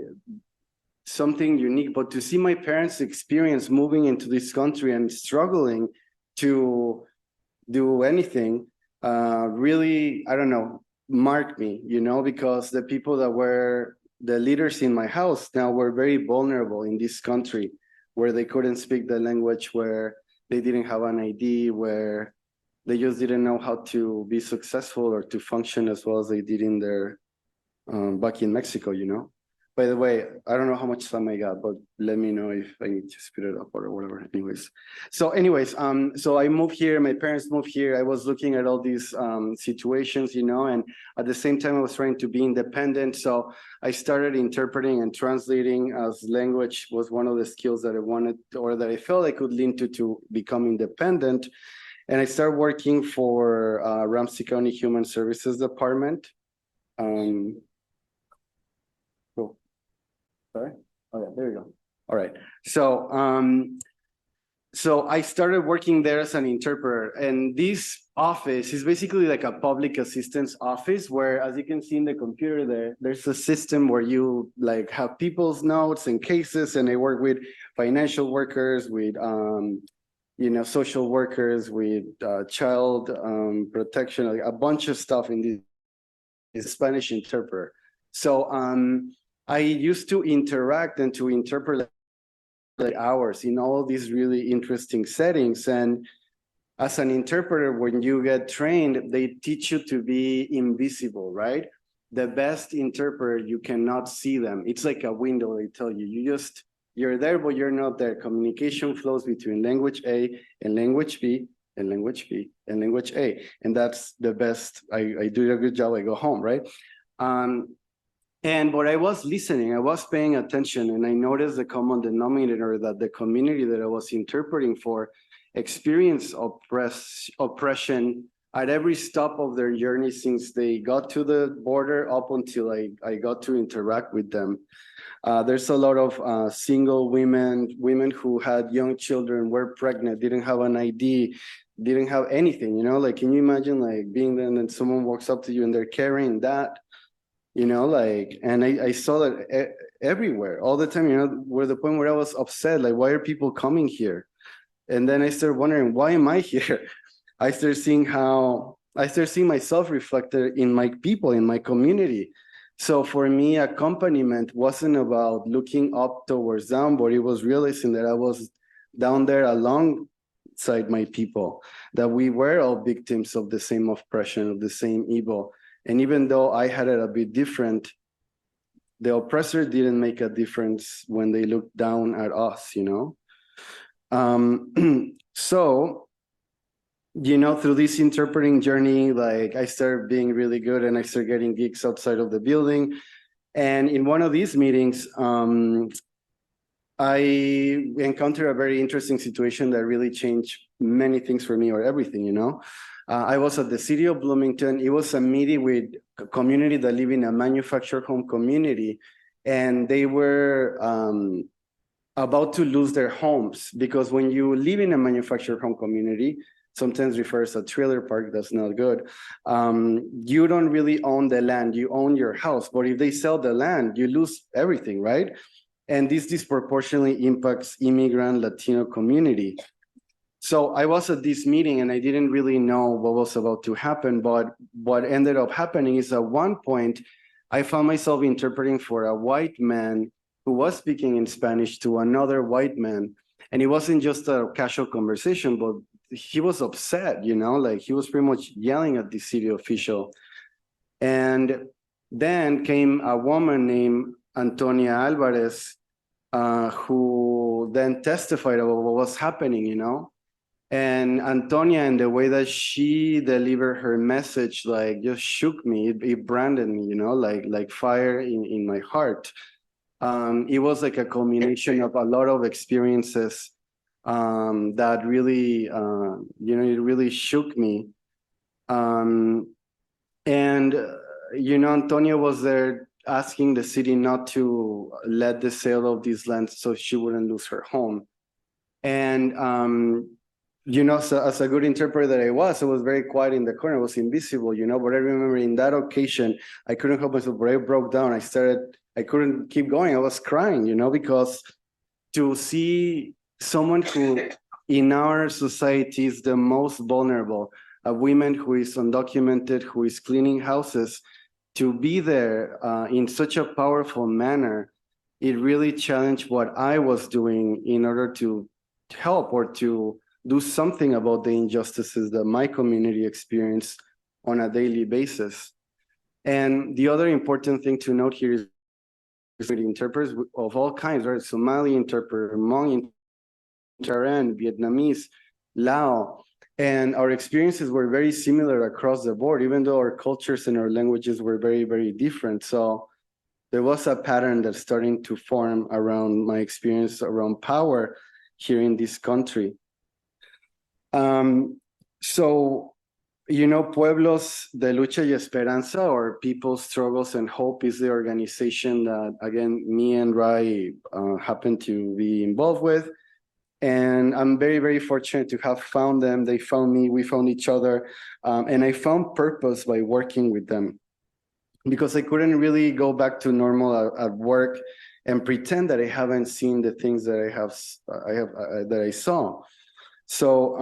B: something unique, but to see my parents' experience moving into this country and struggling to do anything really, I don't know, marked me, you know, because the people that were the leaders in my house now were very vulnerable in this country, where they couldn't speak the language, where they didn't have an ID, where they just didn't know how to be successful or to function as well as they did in their back in Mexico, you know. By the way, I don't know how much time I got, but let me know if I need to speed it up or whatever. Anyways, so I moved here, my parents moved here. I was looking at all these situations, you know, and at the same time I was trying to be independent. So I started interpreting and translating, as language was one of the skills that I wanted, or that I felt I could lean to become independent. And I started working for Ramsey County Human Services Department. Cool. Sorry. Oh yeah, there you go. All right. So so I started working there as an interpreter, and this office is basically like a public assistance office where, as you can see in the computer there's a system where you like have people's notes and cases, and I work with financial workers, with you know, social workers, with child protection, like a bunch of stuff in this Spanish interpreter. So I used to interact and to interpret like hours in all these really interesting settings. And as an interpreter, when you get trained, they teach you to be invisible, right? the best interpreter, you cannot see them. It's like a window, they tell you. You're there, but you're not there. Communication flows between language A and language B and language B and language A. And that's the best. I do a good job, I go home, right? But I was listening, I was paying attention, and I noticed the common denominator that the community that I was interpreting for experienced oppression at every stop of their journey since they got to the border up until I got to interact with them. There's a lot of single women who had young children, were pregnant, didn't have an ID, didn't have anything, you know, like, can you imagine like being there and then someone walks up to you and they're carrying that, you know, like, and I saw that everywhere all the time, you know, where the point where I was upset, like, why are people coming here? And then I started wondering, why am I here? I started seeing myself reflected in my people, in my community. So for me, accompaniment wasn't about looking up towards down, but it was realizing that I was down there alongside my people, that we were all victims of the same oppression, of the same evil. And even though I had it a bit different, the oppressor didn't make a difference when they looked down at us, you know? So, you know, through this interpreting journey, like, I started being really good and I started getting gigs outside of the building. And in one of these meetings, I encountered a very interesting situation that really changed many things for me, or everything, you know. I was at the city of Bloomington. It was a meeting with a community that live in a manufactured home community, and they were about to lose their homes, because when you live in a manufactured home community, sometimes refers to a trailer park, that's not good. You don't really own the land, you own your house, but if they sell the land, you lose everything, right? And this disproportionately impacts immigrant Latino community. So I was at this meeting and I didn't really know what was about to happen, but what ended up happening is at one point, I found myself interpreting for a white man who was speaking in Spanish to another white man. And it wasn't just a casual conversation, but he was upset, you know, like he was pretty much yelling at the city official. And then came a woman named Antonia Alvarez, who then testified about what was happening, you know. And Antonia, in the way that she delivered her message, like, just shook me. It branded me, you know, like fire in my heart. It was like a culmination of a lot of experiences that really, you know, it really shook me. You know, Antonia was there asking the city not to let the sale of these lands so she wouldn't lose her home. And, you know, so as a good interpreter that I was very quiet in the corner, I was invisible, you know, but I remember in that occasion, I couldn't help myself, but I broke down. I couldn't keep going. I was crying, you know, because to see someone who in our society is the most vulnerable, a woman who is undocumented, who is cleaning houses, to be there in such a powerful manner, it really challenged what I was doing in order to help or to do something about the injustices that my community experienced on a daily basis. And the other important thing to note here is interpreters of all kinds, right? Somali interpreter, Hmong interpreter, Vietnamese, Lao, and our experiences were very similar across the board, even though our cultures and our languages were very, very different. So there was a pattern that's starting to form around my experience around power here in this country. So, you know, Pueblos de Lucha y Esperanza, or People's Struggles and Hope, is the organization that, again, me and Rai happen to be involved with. And I'm very, very fortunate to have found them. They found me, we found each other. And I found purpose by working with them, because I couldn't really go back to normal at work and pretend that I haven't seen the things that that I saw. So,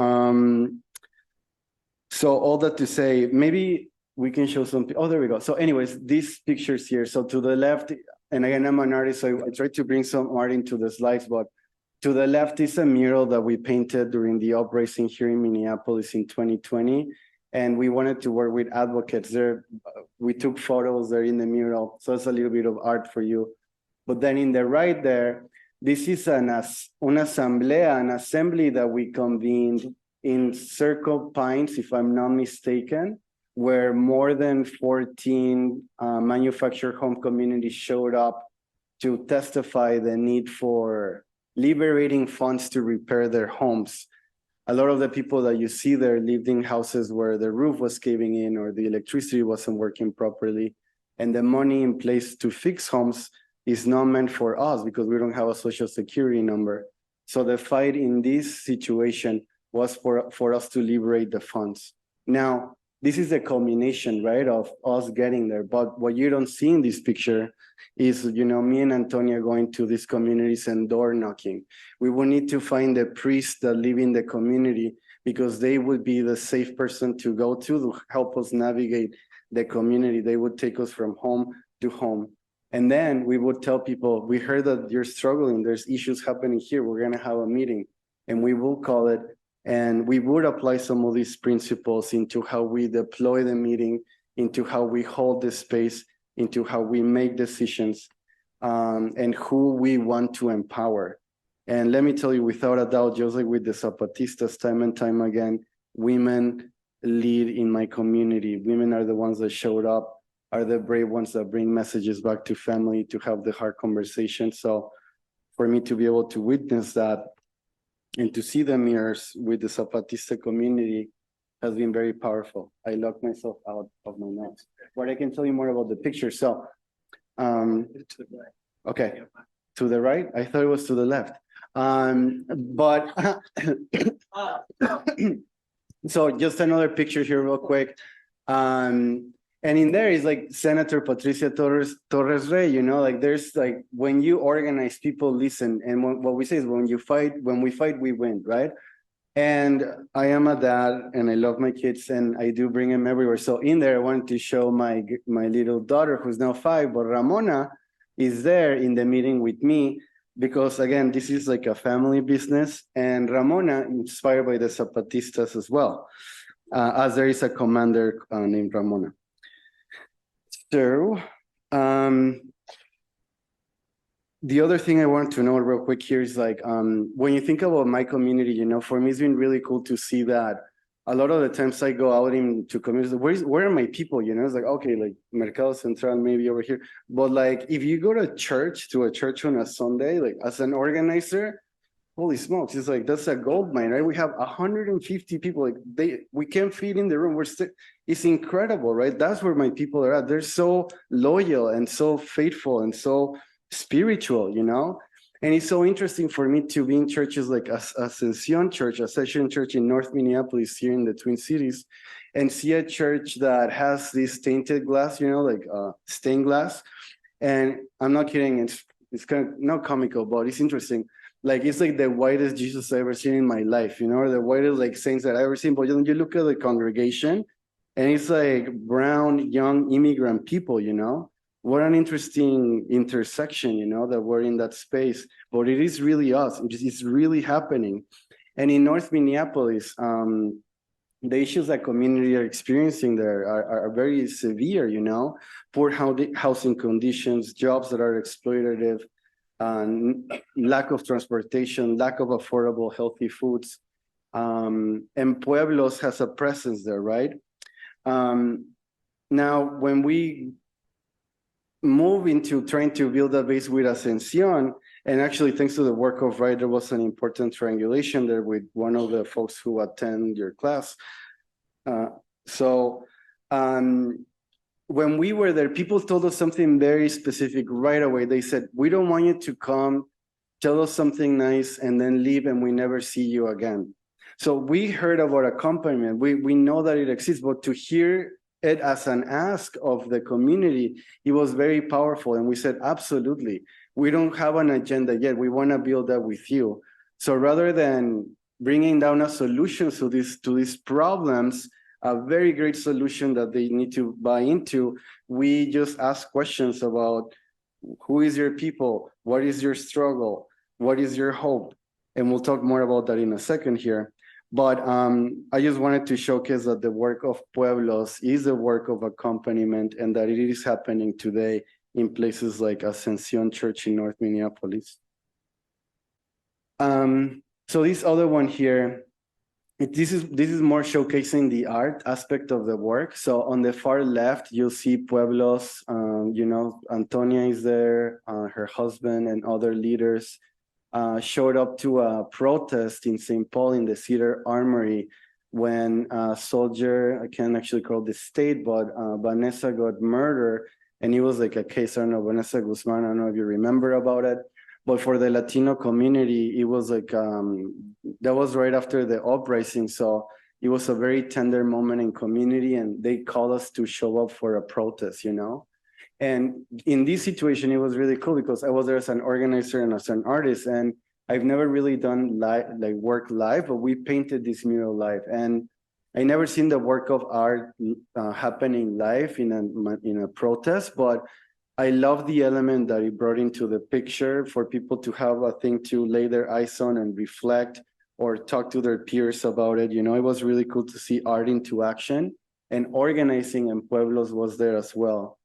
B: so all that to say, maybe we can show some. Oh, there we go. So, anyways, these pictures here. So to the left, and again, I'm an artist, so I tried to bring some art into the slides, but to the left is a mural that we painted during the uprising here in Minneapolis in 2020. And we wanted to work with advocates there. we took photos there in the mural. So it's a little bit of art for you. But then in the right there, this is an assembly that we convened in Circle Pines, if I'm not mistaken, where more than 14 manufactured home communities showed up to testify the need for liberating funds to repair their homes. A lot of the people that you see there lived in houses where the roof was caving in or the electricity wasn't working properly. And the money in place to fix homes is not meant for us because we don't have a social security number. So the fight in this situation was for us to liberate the funds. Now, this is the culmination, right, of us getting there. But what you don't see in this picture is, me and Antonia going to these communities and door knocking. We will need to find the priests that live in the community because they would be the safe person to go to help us navigate the community. They would take us from home to home. And then we would tell people, we heard that you're struggling. There's issues happening here. We're going to have a meeting. And we will call it. And we would apply some of these principles into how we deploy the meeting, into how we hold the space, into how we make decisions, and who we want to empower. And let me tell you, without a doubt, just like with the Zapatistas, time and time again, women lead in my community. Women are the ones that showed up, are the brave ones that bring messages back to family, to have the hard conversation. So for me to be able to witness that and to see the mirrors with the Zapatista community has been very powerful. I locked myself out of my notes, but I can tell you more about the picture. So, okay, to the right? I thought it was to the left. But so just another picture here real quick. And in there is like Senator Patricia Torres Rey, like there's like, when you organize, people listen. And what we say is when we fight, we win, right? And I am a dad and I love my kids and I do bring them everywhere. So in there, I wanted to show my little daughter who's now 5, but Ramona is there in the meeting with me because again, this is like a family business and Ramona inspired by the Zapatistas as well, as there is a commander named Ramona. So, the other thing I want to know real quick here is like, when you think about my community, for me, it's been really cool to see that a lot of the times I go out into communities, where are my people? It's like, okay, like Mercado Central, maybe over here. But like, if you go to a church on a Sunday, like as an organizer, holy smokes, it's like, that's a gold mine, right? We have 150 people, like we can't fit in the room. It's incredible, right? That's where my people are at. They're so loyal and so faithful and so spiritual, And it's so interesting for me to be in churches like Ascension Church, a session church in North Minneapolis here in the Twin Cities, and see a church that has this tainted glass, like stained glass. And I'm not kidding, it's kind of not comical, but it's interesting. Like, it's like the whitest Jesus I've ever seen in my life, or the whitest like saints that I've ever seen. But you look at the congregation and it's like brown, young immigrant people, What an interesting intersection, that we're in that space. But it is really us. It's really happening. And in North Minneapolis, the issues that community are experiencing there are very severe, poor housing conditions, jobs that are exploitative, lack of transportation, lack of affordable, healthy foods. And Pueblos has a presence there, right? Now, when we move into trying to build a base with Ascension, and actually thanks to the work of Wright, there was an important triangulation there with one of the folks who attend your class. When we were there, people told us something very specific right away. They said, we don't want you to come, tell us something nice, and then leave, and we never see you again. So we heard about Accompaniment. We know that it exists, but to hear it as an ask of the community, it was very powerful. And we said, absolutely. We don't have an agenda yet. We want to build that with you. So rather than bringing down a solution to these problems, a very great solution that they need to buy into, we just ask questions about who is your people, what is your struggle, what is your hope, and we'll talk more about that in a second here. But I just wanted to showcase that the work of Pueblos is a work of accompaniment and that it is happening today in places like Ascension Church in North Minneapolis. So this other one here, this is more showcasing the art aspect of the work. So on the far left, you'll see Pueblos, you know, Antonia is there, her husband and other leaders showed up to a protest in St. Paul in the Cedar Armory when a soldier, I can't actually call the state, but Vanessa got murdered. And it was like a case, I don't know, Vanessa Guzman, I don't know if you remember about it. But for the Latino community, it was like, that was right after the uprising. So it was a very tender moment in community and they called us to show up for a protest, you know? And in this situation, it was really cool because I was there as an organizer and as an artist, and I've never really done work live, but we painted this mural live. And I never seen the work of art happening live in a protest, but I love the element that it brought into the picture for people to have a thing to lay their eyes on and reflect or talk to their peers about it. You know, it was really cool to see art into action, and organizing in Pueblos was there as well.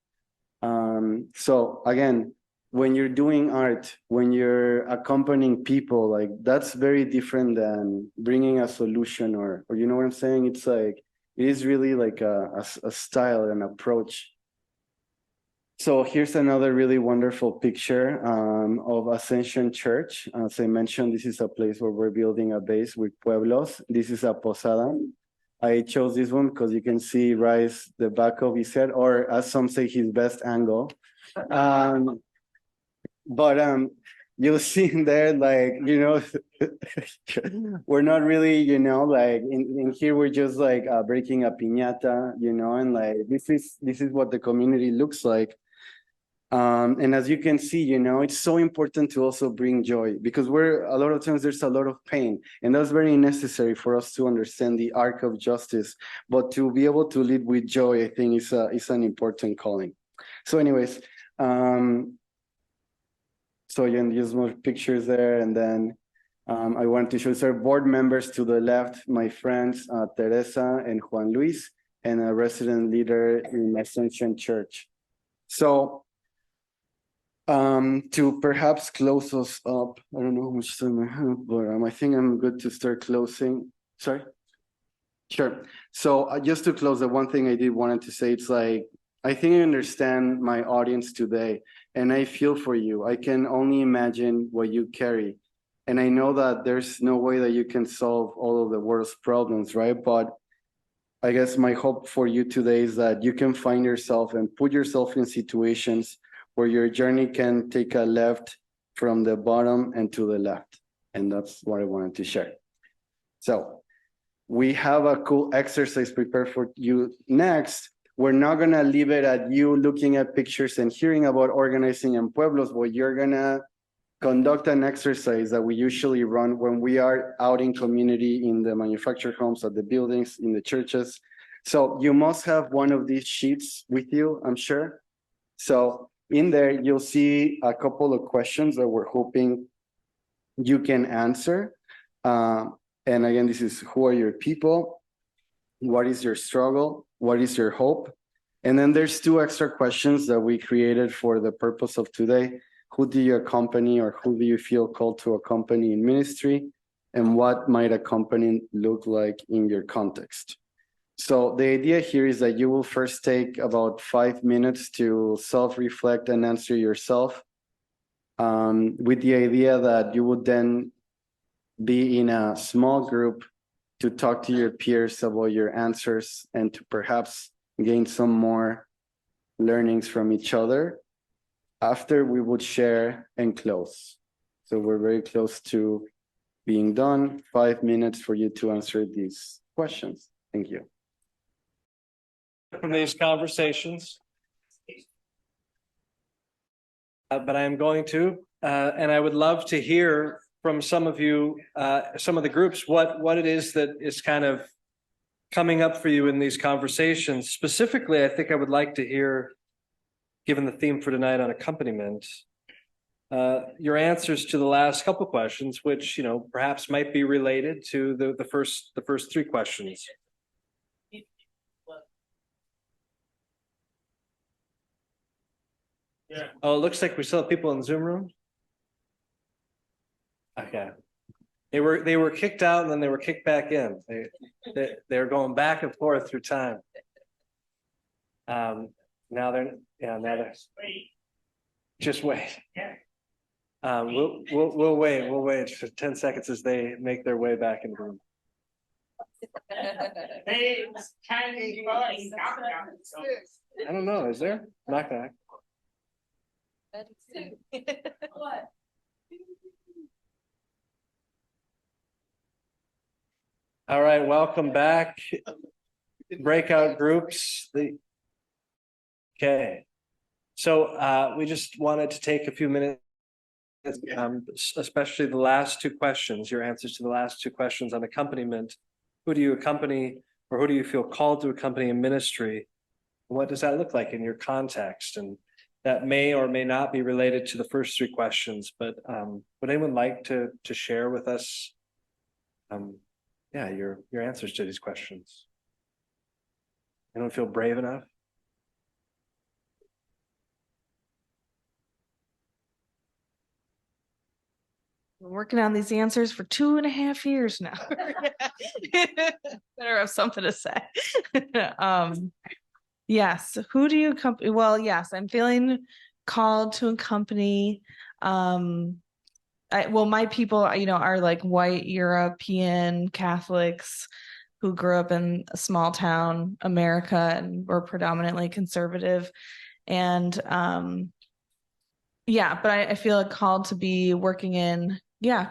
B: So again, when you're doing art, when you're accompanying people, like that's very different than bringing a solution or you know what I'm saying? It's like, it is really like a style and approach. So here's another really wonderful picture of Ascension Church. As I mentioned, this is a place where we're building a base with Pueblos. This is a posada. I chose this one because you can see Rice, the back of his head, or as some say, his best angle. But you'll see in there, like, you know, we're not really, you know, like in here, we're just like breaking a piñata, you know, and like this is what the community looks like. And as you can see, you know, it's so important to also bring joy because a lot of times there's a lot of pain, and that's very necessary for us to understand the arc of justice. But to be able to lead with joy, I think is an important calling. So anyways, so again, there's more pictures there. And then I want to show our board members to the left, my friends, Teresa and Juan Luis, and a resident leader in Ascension Church. So to perhaps close us up, I don't know how much time I have, but I think I'm good to start closing. Sorry? Sure. So just to close, the one thing I did wanted to say, it's like, I think I understand my audience today, and I feel for you. I can only imagine what you carry. And I know that there's no way that you can solve all of the world's problems, right? But I guess my hope for you today is that you can find yourself and put yourself in situations where your journey can take a left from the bottom and to the left. And that's what I wanted to share. So we have a cool exercise prepared for you next. We're not gonna leave it at you looking at pictures and hearing about organizing in Pueblos, but you're gonna conduct an exercise that we usually run when we are out in community, in the manufactured homes, at the buildings, in the churches. So you must have one of these sheets with you, I'm sure. So in there, you'll see a couple of questions that we're hoping you can answer. And again, this is, who are your people? What is your struggle? What is your hope? And then there's two extra questions that we created for the purpose of today. Who do you accompany, or who do you feel called to accompany in ministry? And what might accompany look like in your context? So the idea here is that you will first take about 5 minutes to self-reflect and answer yourself, with the idea that you would then be in a small group to talk to your peers about your answers and to perhaps gain some more learnings from each other. After, we would share and close. So we're very close to being done. 5 minutes for you to answer these questions. Thank you.
A: From these conversations. But I am going to, and I would love to hear from some of you, some of the groups, what it is that is kind of coming up for you in these conversations. Specifically, I think I would like to hear, given the theme for tonight on accompaniment, your answers to the last couple questions, which, perhaps might be related to the first three questions.
C: Yeah.
A: Oh, it looks like we still have people in the Zoom room. Okay. They were kicked out and then they were kicked back in. They were going back and forth through time. Now they're just wait. We'll wait for 10 seconds as they make their way back into the room. I don't know, is there? Knock knock.
D: What?
A: All right, welcome back. Breakout groups. Okay. So we just wanted to take a few minutes, especially the last two questions, your answers to the last two questions on accompaniment. Who do you accompany, or who do you feel called to accompany in ministry? What does that look like in your context? And that may or may not be related to the first three questions, but would anyone like to share with us your answers to these questions? Anyone feel brave enough?
D: Been working on these answers for 2.5 years now. Better have something to say. Yes. Who do you accompany? Well, yes, I'm feeling called to accompany. My people, are like white European Catholics who grew up in a small town America and were predominantly conservative. And but I feel called to be working in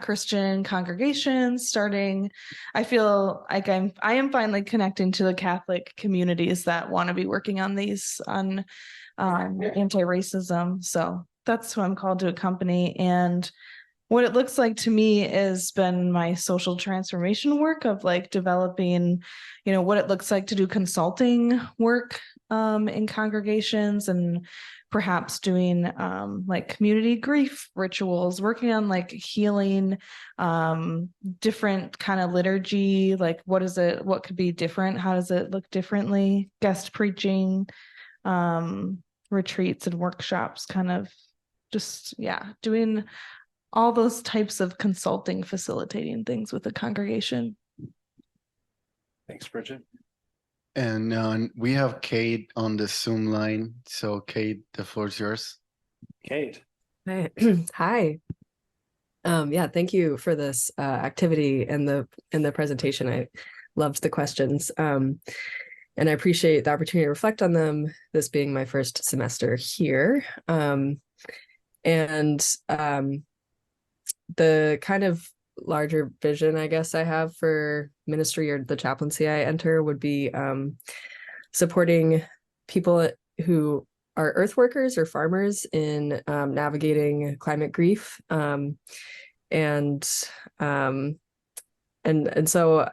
D: Christian congregations, starting. I feel like I am finally connecting to the Catholic communities that want to be working on these on anti-racism. So that's who I'm called to accompany. And what it looks like to me has been my social transformation work of like developing, what it looks like to do consulting work in congregations, and perhaps doing like community grief rituals, working on like healing, different kind of liturgy, like what could be different? How does it look differently? Guest preaching, retreats and workshops, kind of just, doing all those types of consulting, facilitating things with the congregation.
A: Thanks, Bridget.
B: And we have Kate on the Zoom line. So Kate, the floor is yours.
A: Kate.
E: Hi. Thank you for this activity and the presentation. I loved the questions. And I appreciate the opportunity to reflect on them, this being my first semester here. The kind of larger vision, I guess, I have for ministry or the chaplaincy I enter would be supporting people who are earth workers or farmers in navigating climate grief. And so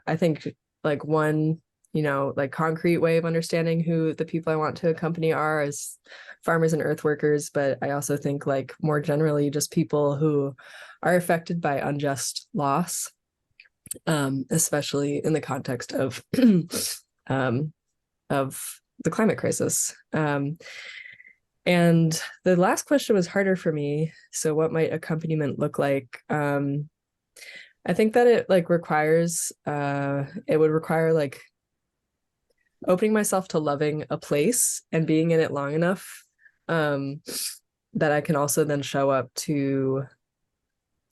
E: I think like one, like concrete way of understanding who the people I want to accompany are as farmers and earth workers. But I also think like more generally, just people who are affected by unjust loss, especially in the context of the climate crisis. And the last question was harder for me. So what might accompaniment look like? I think that it would require like opening myself to loving a place and being in it long enough that I can also then show up to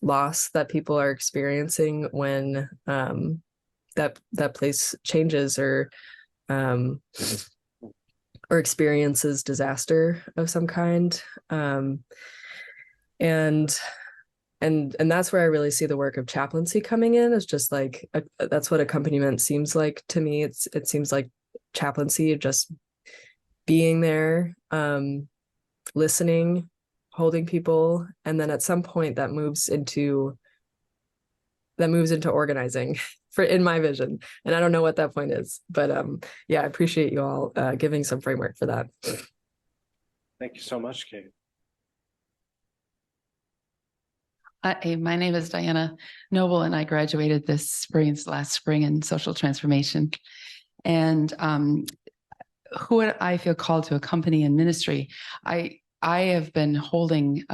E: loss that people are experiencing when that place changes or experiences disaster of some kind. And that's where I really see the work of chaplaincy coming in. Is just like that's what accompaniment seems like to me. It seems like chaplaincy, just being there, listening, holding people, and then at some point that moves into organizing in my vision. And I don't know what that point is, but I appreciate you all giving some framework for that.
A: Thank you so much, Kate.
C: Hey, my name is Diana Noble, and I graduated last spring in social transformation. And who would I feel called to accompany in ministry? I have been holding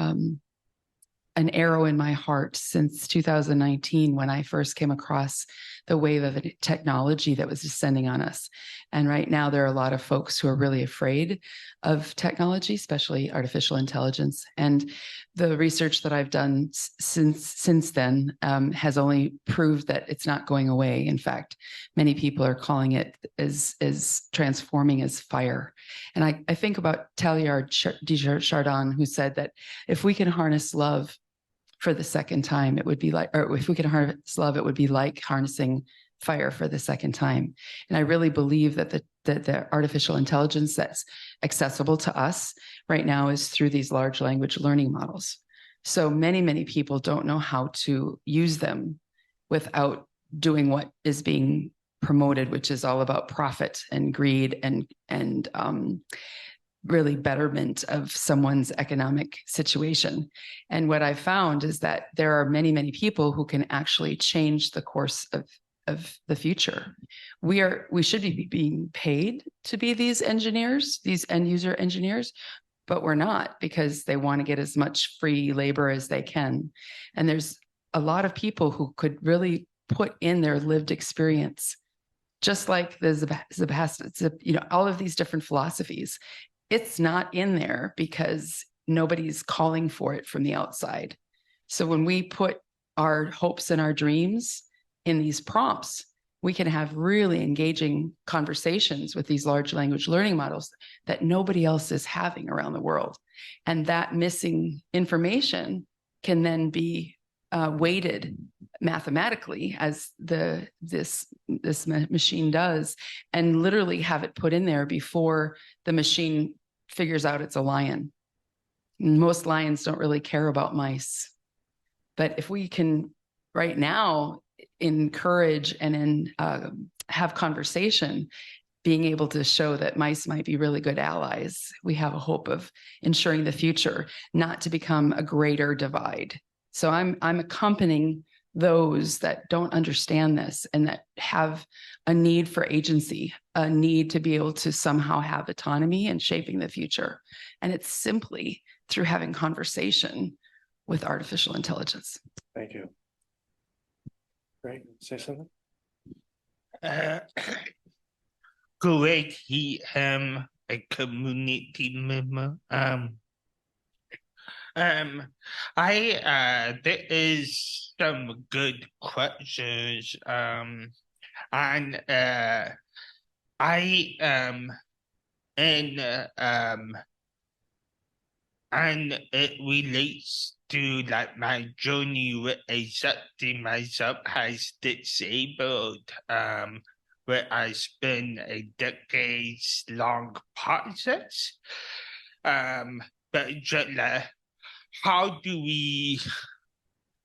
C: an arrow in my heart since 2019 when I first came across the wave of technology that was descending on us. And right now there are a lot of folks who are really afraid of technology, especially artificial intelligence. And the research that I've done since then has only proved that it's not going away. In fact, many people are calling it as transforming as fire. And I think about Teilhard de Chardin, who said that if we can harness love for the second time, it would be like, or if we could harness love, it would be like harnessing fire for the second time. And I really believe that the artificial intelligence that's accessible to us right now is through these large language learning models. So many people don't know how to use them without doing what is being promoted, which is all about profit and greed and really betterment of someone's economic situation. And what I've found is that there are many people who can actually change the course of the future. We should be being paid to be these engineers, these end user engineers, but we're not, because they want to get as much free labor as they can. And there's a lot of people who could really put in their lived experience, just like the Zapatista, all of these different philosophies. It's not in there because nobody's calling for it from the outside. So when we put our hopes and our dreams in these prompts, we can have really engaging conversations with these large language learning models that nobody else is having around the world. And that missing information can then be weighted mathematically as this machine does, and literally have it put in there before the machine figures out it's a lion. Most lions don't really care about mice, but if we can right now encourage and have conversation, being able to show that mice might be really good allies, we have a hope of ensuring the future not to become a greater divide. So I'm accompanying those that don't understand this and that have a need for agency, a need to be able to somehow have autonomy in shaping the future. And it's simply through having conversation with artificial intelligence.
A: Thank you. Great. Say something.
F: Greg, he a community member. There is some good questions. And it relates to like my journey with accepting myself as disabled, where I spent a decades-long process. But just like, how do we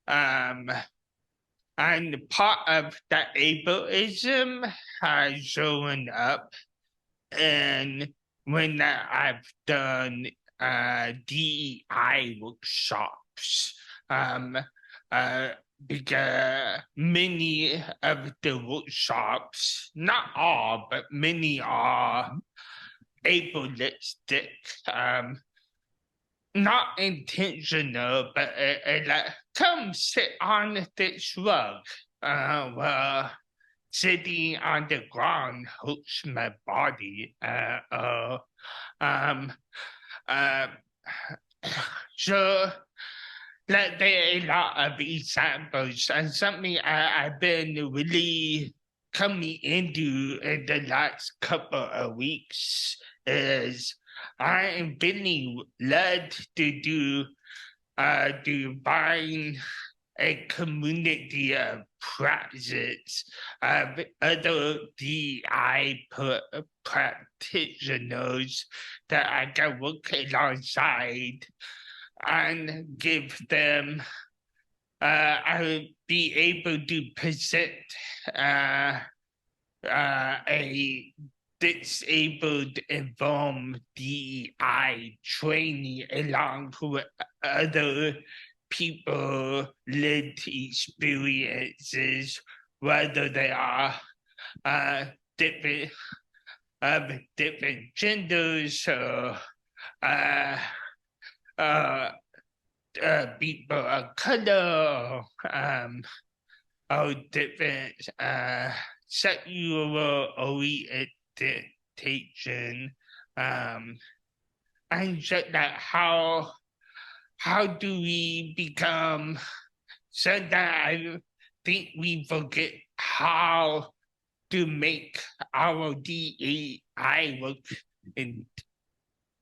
F: and part of that ableism has shown up, and when I've done DEI workshops, because many of the workshops, not all, but many are ableistic, not intentional, but like, come sit on this rug. Well, sitting on the ground hurts my body. So, like, there are a lot of examples, and something I've been really coming into in the last couple of weeks is I am feeling led to do find a community of practice of other DI practitioners that I can work alongside and give them, I will be able to present a disabled informed DEI training along with other people lived experiences, whether they are different of different genders or people of color, or different sexual orientation, and just that how do we become, so that I think we forget how to make our DEI work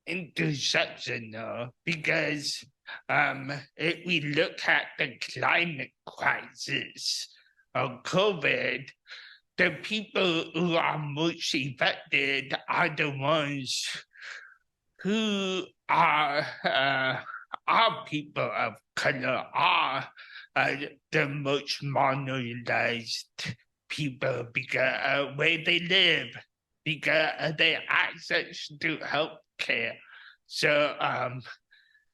F: intersectional, because if we look at the climate crisis of COVID, the people who are most affected are the ones who are people of color, are the most marginalized people because where they live, because of their access to health care. So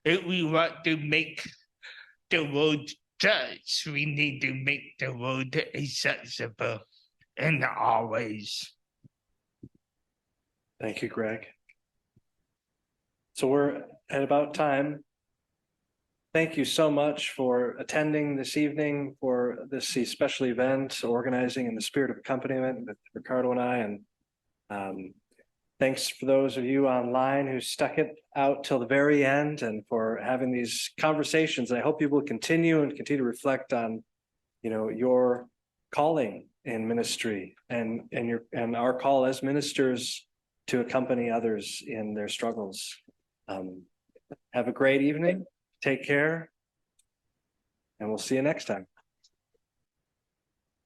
F: if we want to make the world just, we need to make the world accessible in all ways.
A: Thank you, Greg. So we're at about time. Thank you so much for attending this evening for this special event, organizing in the spirit of accompaniment with Ricardo and I. And thanks for those of you online who stuck it out till the very end and for having these conversations. I hope you will continue to reflect on, your calling in ministry and our call as ministers to accompany others in their struggles. Have a great evening. Take care. And we'll see you next time.